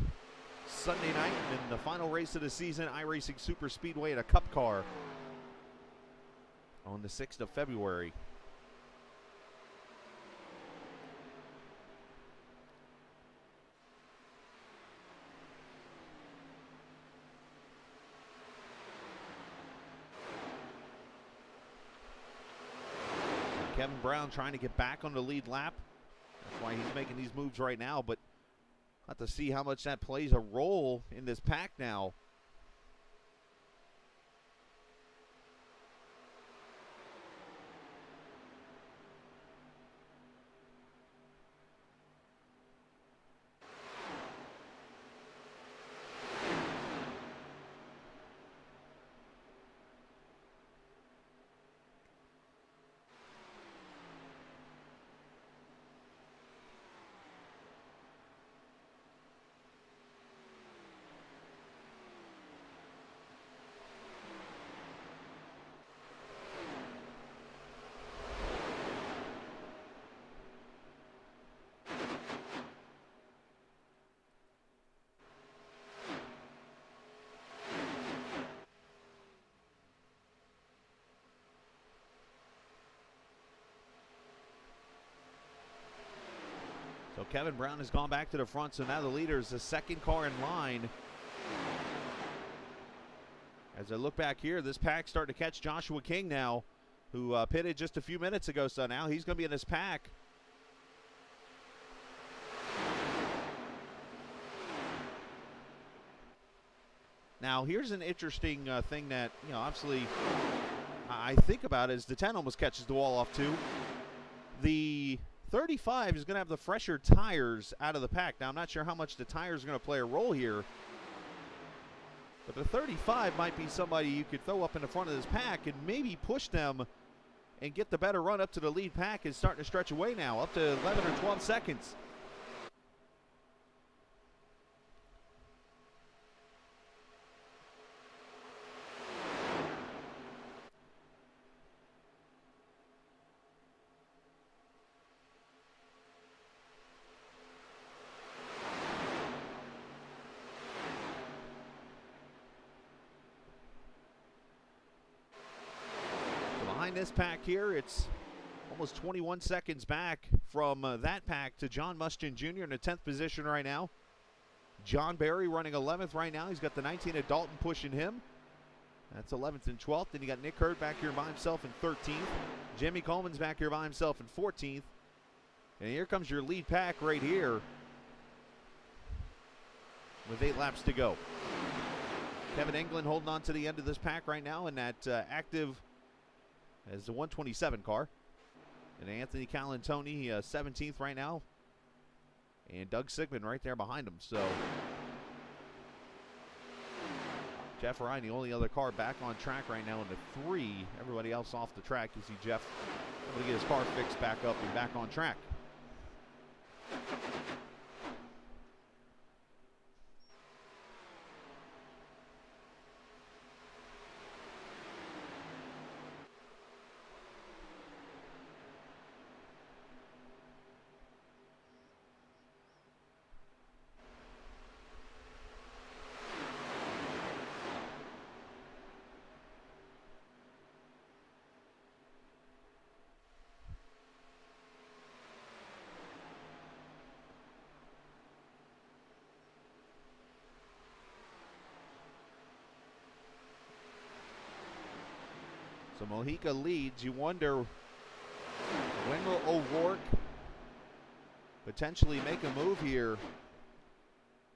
A: Sunday night. And then the final race of the season, iRacing Super Speedway at a Cup car on the 6th of February. Kevin Brown trying to get back on the lead lap. That's why he's making these moves right now, but we'll have to see how much that plays a role in this pack now. So Kevin Brown has gone back to the front, so now the leader is the second car in line. As I look back here, this pack's starting to catch Joshua King now, who pitted just a few minutes ago, so now he's going to be in this pack. Now, here's an interesting thing that, obviously I think about is the 10 almost catches the wall off too. The 35 is going to have the fresher tires out of the pack. Now, I'm not sure how much the tires are going to play a role here, but the 35 might be somebody you could throw up in the front of this pack and maybe push them and get the better run up to the lead pack. Is starting to stretch away now, up to 11 or 12 seconds. This pack here, it's almost 21 seconds back from that pack to John Muschin Jr. in the 10th position right now. John Barry running 11th right now. He's got the 19 at Dalton pushing him. That's 11th and 12th. Then you got Nick Hurd back here by himself in 13th. Jimmy Coleman's back here by himself in 14th. And here comes your lead pack right here with 8 laps to go. Kevin England holding on to the end of this pack right now in that active as the 127 car. And Anthony Calantoni, 17th right now. And Doug Sigmund right there behind him. So Jeff Ryan, the only other car back on track right now in the 3. Everybody else off the track. You see Jeff able to get his car fixed back up and back on track. So Mojica leads. You wonder, when will O'Rourke potentially make a move here?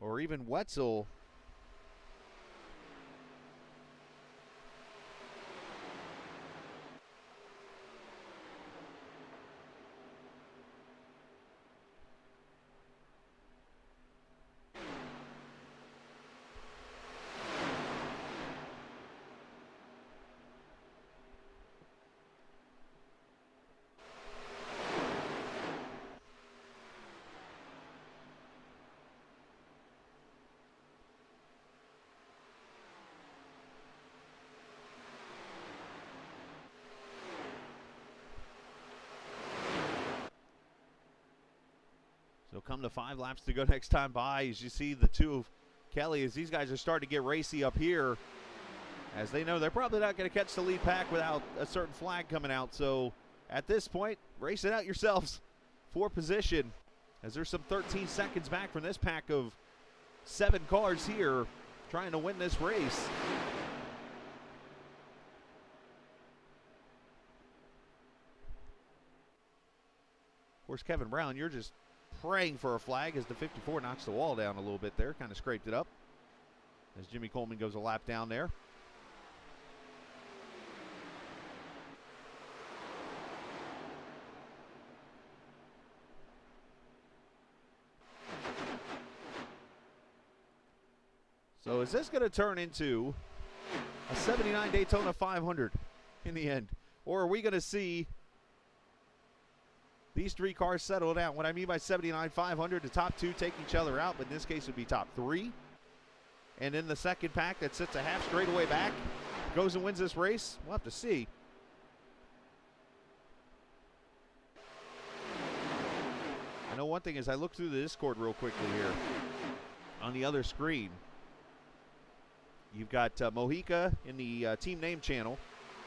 A: Or even Wetzel? So come to 5 laps to go next time by. As you see the two of Kelly, as these guys are starting to get racy up here, as they know they're probably not going to catch the lead pack without a certain flag coming out. So at this point, race it out yourselves for position, as there's some 13 seconds back from this pack of 7 cars here trying to win this race. Of course, Kevin Brown, you're just praying for a flag as the 54 knocks the wall down a little bit there, kind of scraped it up as Jimmy Coleman goes a lap down there. So is this going to turn into a 79 Daytona 500 in the end? Or are we going to see these 3 cars settle down? What I mean by 79 500, the top 2 take each other out, but in this case it would be top 3. And in the second pack that sits a half straightaway back, goes and wins this race. We'll have to see. I know one thing is I look through the Discord real quickly here on the other screen. You've got Mojica in the team name channel.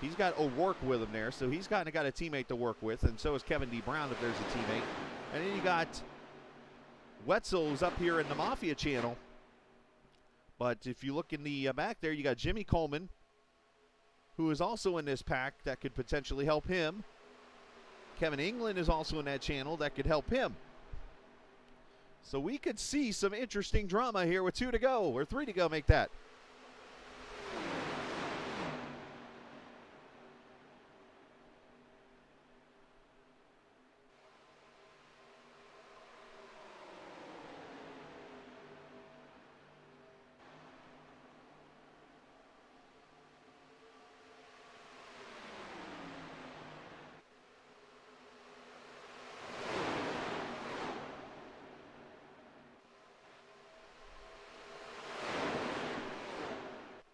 A: He's got O'Rourke with him there, so he's got a teammate to work with, and so is Kevin D. Brown if there's a teammate. And then you got Wetzel, who's up here in the Mafia channel. But if you look in the back there, you got Jimmy Coleman, who is also in this pack that could potentially help him. Kevin England is also in that channel that could help him. So we could see some interesting drama here with 2 to go, or 3 to go, make that.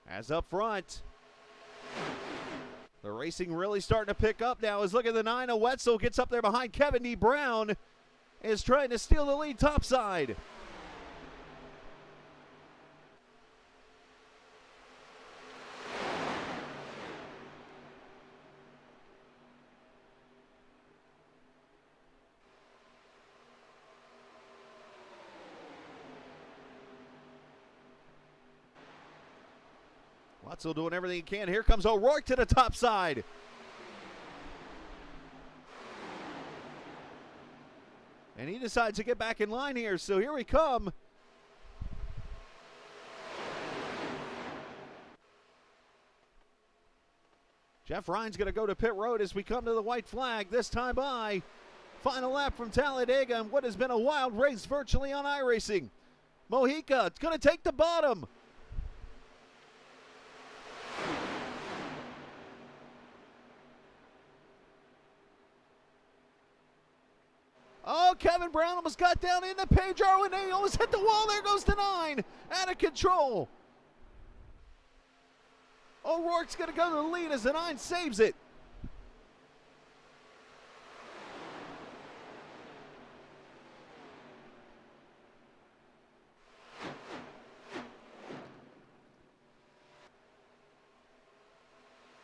A: As up front, the racing really starting to pick up now. As look at the 9 of Wetzel gets up there behind Kevin D. Brown, is trying to steal the lead topside. Wetzel doing everything he can. Here comes O'Rourke to the top side. And he decides to get back in line here, so here we come. Jeff Ryan's going to go to pit road as we come to the white flag, this time by. Final lap from Talladega and what has been a wild race virtually on iRacing. Mojica, it's going to take the bottom. Oh, Kevin Brown almost got down into Pedro, and he almost hit the wall. There goes the 9. Out of control. O'Rourke's going to go to the lead as the 9 saves it.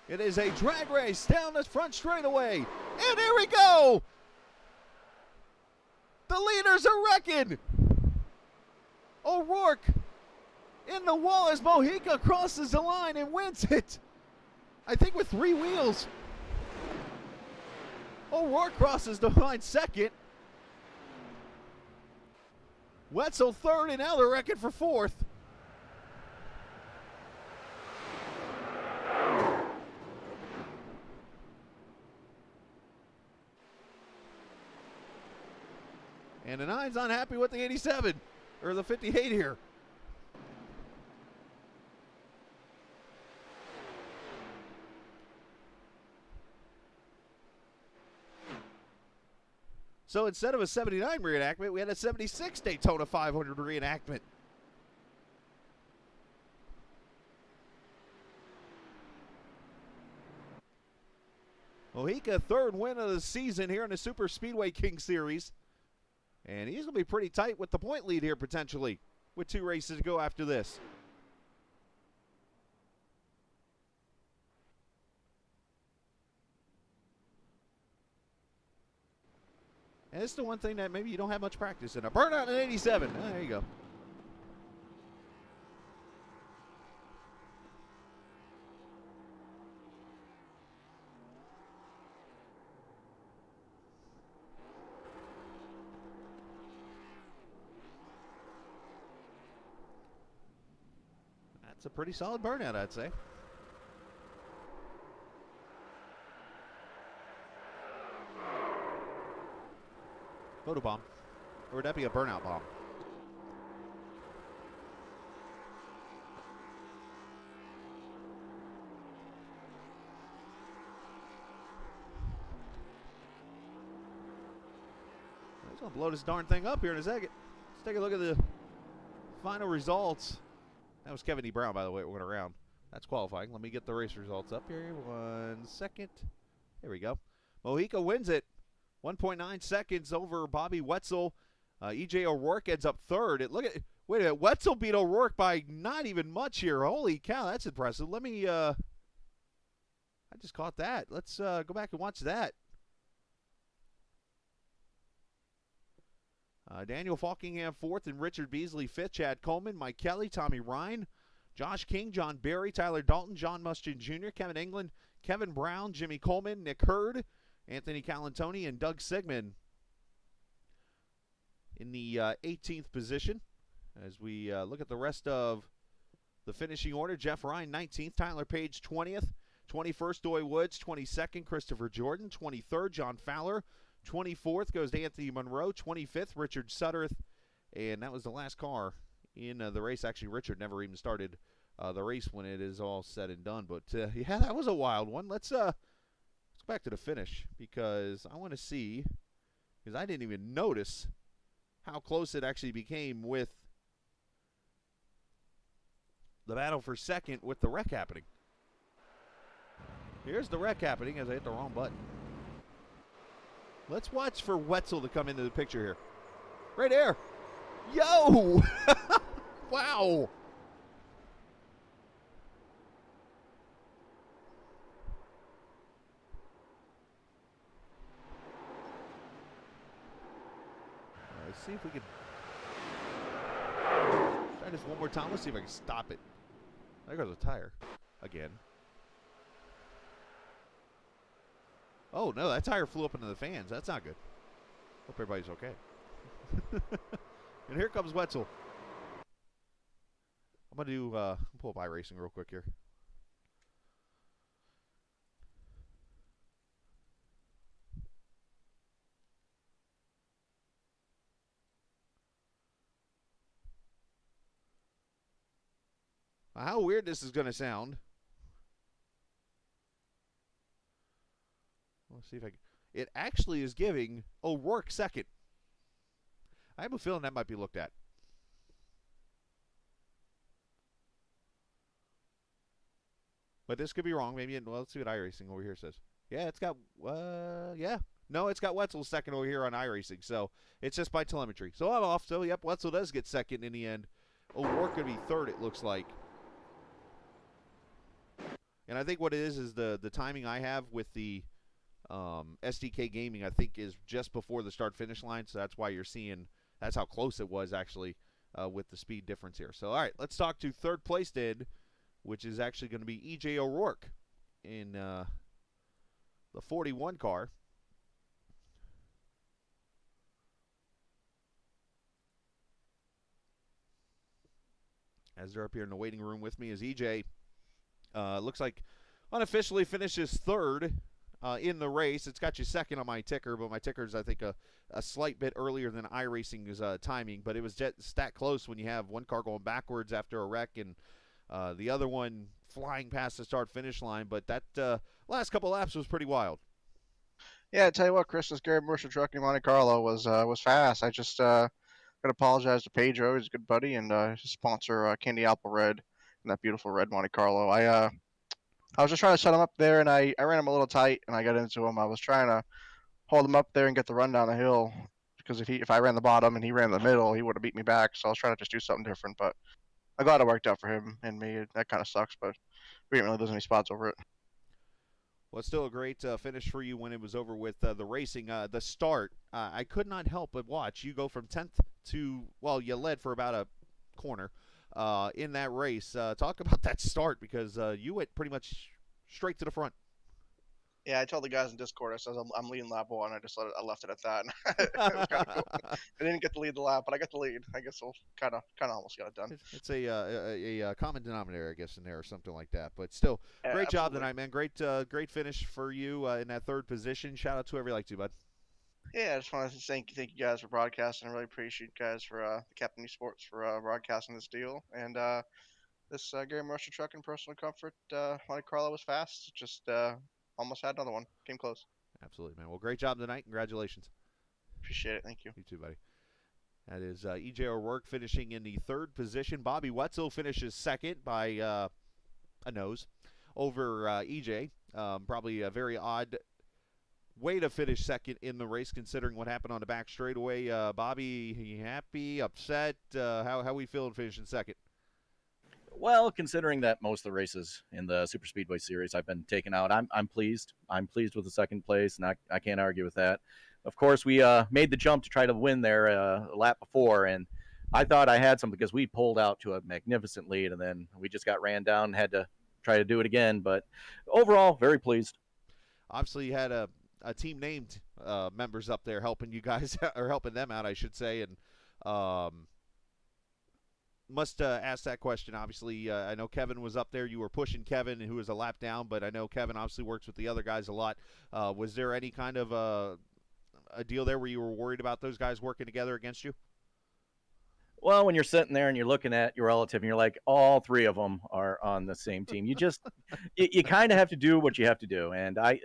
A: It is a drag race down the front straightaway. And here we go. The leaders are wrecking. O'Rourke in the wall as Mojica crosses the line and wins it. I think with 3 wheels. O'Rourke crosses the line second. Wetzel third, and now they're wrecking for fourth. And the 9's unhappy with the 87, or the 58 here. So instead of a 79 reenactment, we had a 76 Daytona 500 reenactment. Mojica, third win of the season here in the Super Speedway King Series. And he's going to be pretty tight with the point lead here potentially, with 2 races to go after this. And it's the one thing that maybe you don't have much practice in. A burnout in 87. Oh, there you go. That's a pretty solid burnout, I'd say. Photo bomb. Or would that be a burnout bomb? He's going to blow this darn thing up here in a second. Let's take a look at the final results. That was Kevin E. Brown, by the way, it went around. That's qualifying. Let me get the race results up here. 1 second. There we go. Mojica wins it. 1.9 seconds over Bobby Wetzel. E.J. O'Rourke ends up third. Wait a minute. Wetzel beat O'Rourke by not even much here. Holy cow, that's impressive. Let me, I just caught that. Let's go back and watch that. Daniel Falkingham fourth and Richard Beasley fifth. Chad Coleman, Mike Kelly, Tommy Ryan, Josh King, John Berry, Tyler Dalton, John Mustian Jr., Kevin England, Kevin Brown, Jimmy Coleman, Nick Hurd, Anthony Calantoni, and Doug Sigmund in the 18th position. As we look at the rest of the finishing order, Jeff Ryan 19th, Tyler Page 20th, 21st Doy Woods, 22nd Christopher Jordan, 23rd John Fowler, 24th goes to Anthony Monroe, 25th Richard Sutterth, and that was the last car in the race. Actually, Richard never even started the race when it is all said and done. But yeah, that was a wild one. Let's go back to the finish because I want to see, because I didn't even notice how close it actually became with the battle for second with the wreck happening. Here's the wreck happening as I hit the wrong button. Let's watch for Wetzel to come into the picture here. Right there. Yo! Wow. Let's see if we can try this one more time. Let's see if I can stop it. There goes a tire again. Oh, no, that tire flew up into the fans. That's not good. Hope everybody's okay. And here comes Wetzel. I'm going to do pull up iRacing real quick here. How weird this is going to sound. Let's see if I can. It actually is giving O'Rourke second. I have a feeling that might be looked at. But this could be wrong. Maybe, well, let's see what iRacing over here says. Yeah, it's got, yeah. No, it's got Wetzel second over here on iRacing. So it's just by telemetry. So I'm off. So, yep, Wetzel does get second in the end. O'Rourke going to be third, it looks like. And I think what it is the timing I have with the SDK Gaming, I think, is just before the start-finish line. So that's why you're seeing, that's how close it was, actually, with the speed difference here. So, all right, let's talk to third place then, which is actually going to be E.J. O'Rourke. in the 41 car. As they're up here in the waiting room with me is EJ. Looks like unofficially finishes third in the race. It's got you second on my ticker, but my ticker's, I think, a slight bit earlier than iRacing's timing. But it was stat close when you have one car going backwards after a wreck and the other one flying past the start-finish line. But that last couple laps was pretty wild.
D: Yeah, I tell you what, Chris, this Gary Mercer trucking Monte Carlo was fast. I just gotta apologize to Pedro. He's a good buddy, and his sponsor, Candy Apple Red, and that beautiful red Monte Carlo. I was just trying to set him up there, and I ran him a little tight, and I got into him. I was trying to hold him up there and get the run down the hill, because if I ran the bottom and he ran the middle, he would have beat me back. So I was trying to just do something different, but I'm glad it worked out for him and me. That kind of sucks, but we didn't really lose any spots over it.
A: Well, it's still a great finish for you when it was over with the racing. The start, I could not help but watch. You go from 10th to, well, you led for about a corner in that race. Talk about that start, because you went pretty much straight to the front.
D: Yeah, I told the guys in Discord, I said I'm leading lap one. I left it at that. It was kind of cool. I didn't get to lead the lap, but I got the lead. I guess we'll kind of almost got it done.
A: It's a common denominator, I guess, in there or something like that. But still,
D: Yeah,
A: great job
D: absolutely.
A: tonight, man. Great finish for you in that third position. Shout out to whoever you like to, bud.
D: Yeah, I just want to thank you guys for broadcasting. I really appreciate you guys for the Captain Esports for broadcasting this deal. And this Gary Mercer truck and personal comfort, Monte Carlo was fast. Just almost had another one. Came close.
A: Absolutely, man. Well, great job tonight. Congratulations.
D: Appreciate it. Thank you.
A: You too, buddy. That is EJ O'Rourke finishing in the third position. Bobby Wetzel finishes second by a nose over EJ. Probably a very odd way to finish second in the race, considering what happened on the back straightaway. Bobby, you happy, upset? How we feeling finishing second?
E: Well, considering that most of the races in the Super Speedway series I've been taken out, I'm pleased. I'm pleased with the second place, and I can't argue with that. Of course, we made the jump to try to win there a lap before, and I thought I had something because we pulled out to a magnificent lead, and then we just got ran down and had to try to do it again. But overall, very pleased.
A: Obviously, you had a team named members up there helping you guys, or helping them out, I should say, and must ask that question. Obviously, I know Kevin was up there. You were pushing Kevin, who was a lap down, but I know Kevin obviously works with the other guys a lot. Was there any kind of a deal there where you were worried about those guys working together against you?
E: Well, when you're sitting there and you're looking at your relative and you're like, all three of them are on the same team, you just you kind of have to do what you have to do. And I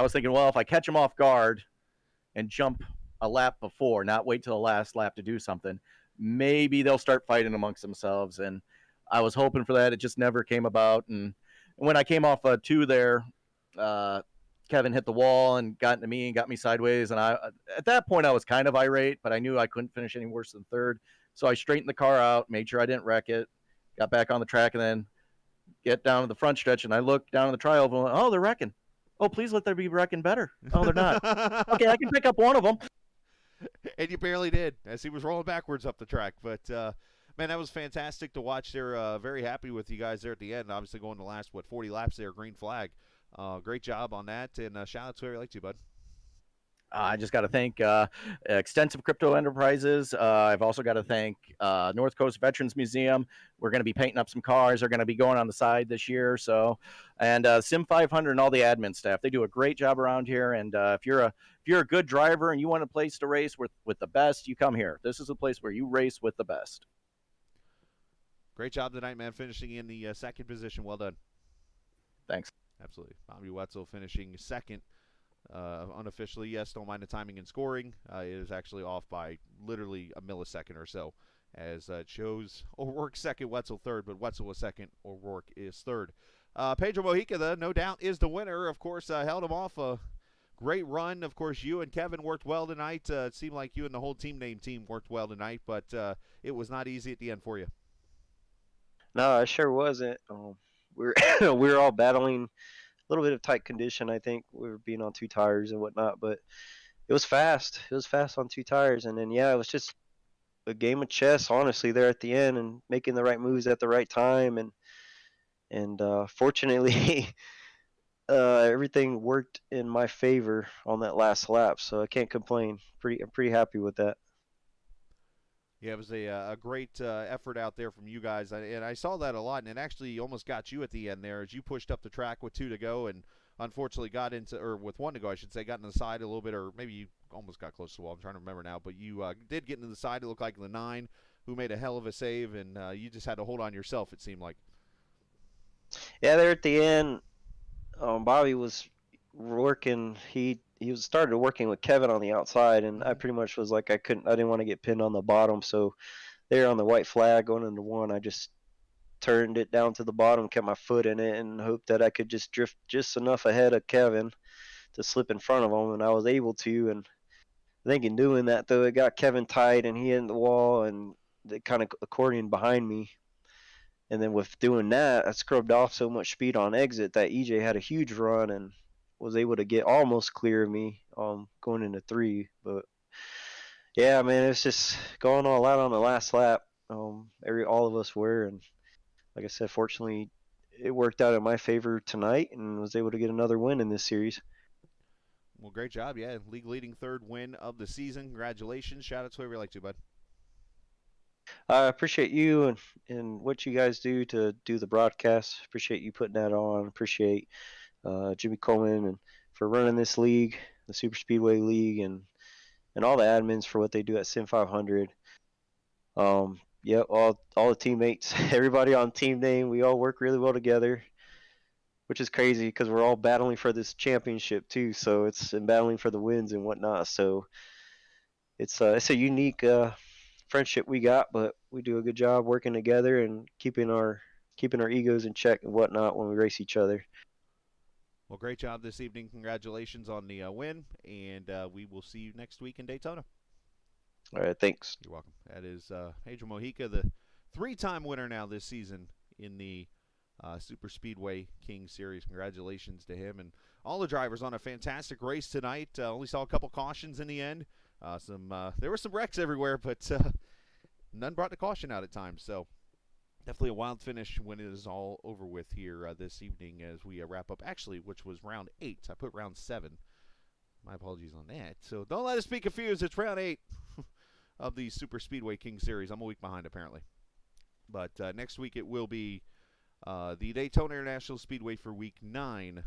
E: was thinking, well, if I catch them off guard and jump a lap before, not wait till the last lap to do something, maybe they'll start fighting amongst themselves. And I was hoping for that. It just never came about. And when I came off 2 there, Kevin hit the wall and got into me and got me sideways. And at that point, I was kind of irate, but I knew I couldn't finish any worse than third. So I straightened the car out, made sure I didn't wreck it, got back on the track, and then get down to the front stretch. And I looked down at the tri-oval and went, oh, they're wrecking. Oh, please let there be wrecking better. Oh, they're not. Okay, I can pick up one of them.
A: And you barely did, as he was rolling backwards up the track. But, man, that was fantastic to watch. They're very happy with you guys there at the end. Obviously going the last, 40 laps there, green flag. Great job on that, and shout out to whoever you like to, bud.
E: I just got to thank Extensive Crypto Enterprises. I've also got to thank North Coast Veterans Museum. We're going to be painting up some cars. They're going to be going on the side this year. So, and Sim500 and all the admin staff. They do a great job around here. And if you're a good driver and you want a place to race with the best, you come here. This is a place where you race with the best.
A: Great job tonight, man, finishing in the second position. Well done.
E: Thanks.
A: Absolutely. Bobby Wetzel finishing second. Unofficially, yes, don't mind the timing and scoring. It is actually off by literally a millisecond or so, as it shows O'Rourke second, Wetzel third, but Wetzel was second, O'Rourke is third. Pedro Mojica, though, no doubt, is the winner. Of course, held him off a great run. Of course, you and Kevin worked well tonight. It seemed like you and the whole team worked well tonight, but it was not easy at the end for you.
F: No, it sure wasn't. We were all battling a little bit of tight condition. I think we were being on 2 tires and whatnot, but it was fast. It was fast on 2 tires, and then it was just a game of chess, honestly, there at the end, and making the right moves at the right time. And fortunately, everything worked in my favor on that last lap, so I can't complain. I'm pretty happy with that.
A: Yeah, it was a great effort out there from you guys, and I saw that a lot, and it actually almost got you at the end there as you pushed up the track with 2 to go, and unfortunately got into, or with 1 to go, I should say, got into the side a little bit, or maybe you almost got close to the wall. I'm trying to remember now, but you did get into the side. It looked like the 9, who made a hell of a save, and you just had to hold on yourself, it seemed like.
F: Yeah, there at the end, Bobby was working. He started working with Kevin on the outside, and I pretty much was like I didn't want to get pinned on the bottom, so there on the white flag going into 1, I just turned it down to the bottom, kept my foot in it, and hoped that I could just drift just enough ahead of Kevin to slip in front of him, and I was able to. And I think in doing that, though, it got Kevin tight, and he hit the wall, and the kind of accordion behind me. And then with doing that, I scrubbed off so much speed on exit that EJ had a huge run and was able to get almost clear of me going into 3. But yeah, man, it's just going all out on the last lap. All of us were, and like I said, fortunately, it worked out in my favor tonight, and was able to get another win in this series.
A: Well, great job, yeah. League leading 3rd win of the season. Congratulations. Shout out to whoever you like to, bud.
F: I appreciate you and what you guys do to do the broadcast. Appreciate you putting that on. Appreciate Jimmy Coleman and for running this league, the Super Speedway League, and all the admins for what they do at Sim500. Yeah, all the teammates, everybody on team name, we all work really well together, which is crazy because we're all battling for this championship too. So it's battling for the wins and whatnot. So it's a unique friendship we got, but we do a good job working together and keeping our egos in check and whatnot when we race each other.
A: Well, great job this evening. Congratulations on the win, and we will see you next week in Daytona.
F: All right, thanks.
A: You're welcome. That is Pedro Mojica, the 3-time winner now this season in the Super Speedway King Series. Congratulations to him and all the drivers on a fantastic race tonight. Only saw a couple cautions in the end. There were some wrecks everywhere, but none brought the caution out at times. So definitely a wild finish when it is all over with here this evening as we wrap up. Actually, which was round 8. I put round 7. My apologies on that. So don't let us be confused. It's round 8 of the Super Speedway King Series. I'm a week behind, apparently. But next week it will be the Daytona International Speedway for week 9,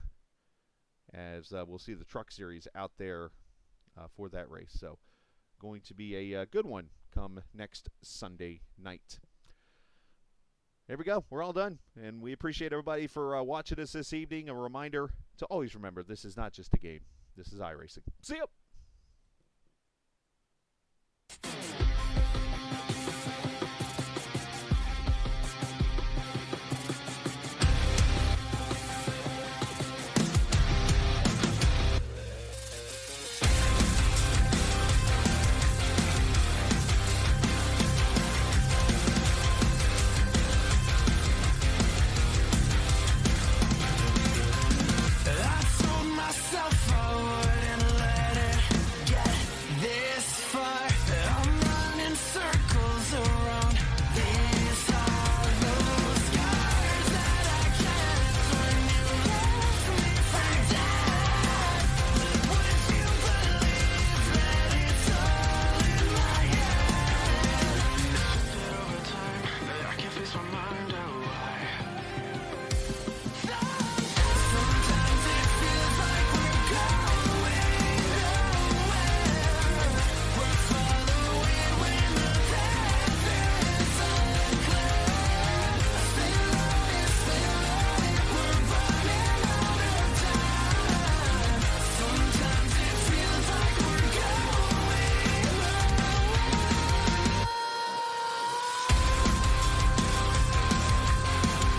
A: as we'll see the Truck Series out there for that race. So going to be a good one come next Sunday night. There we go. We're all done. And we appreciate everybody for watching us this evening. A reminder to always remember, this is not just a game. This is iRacing. See ya!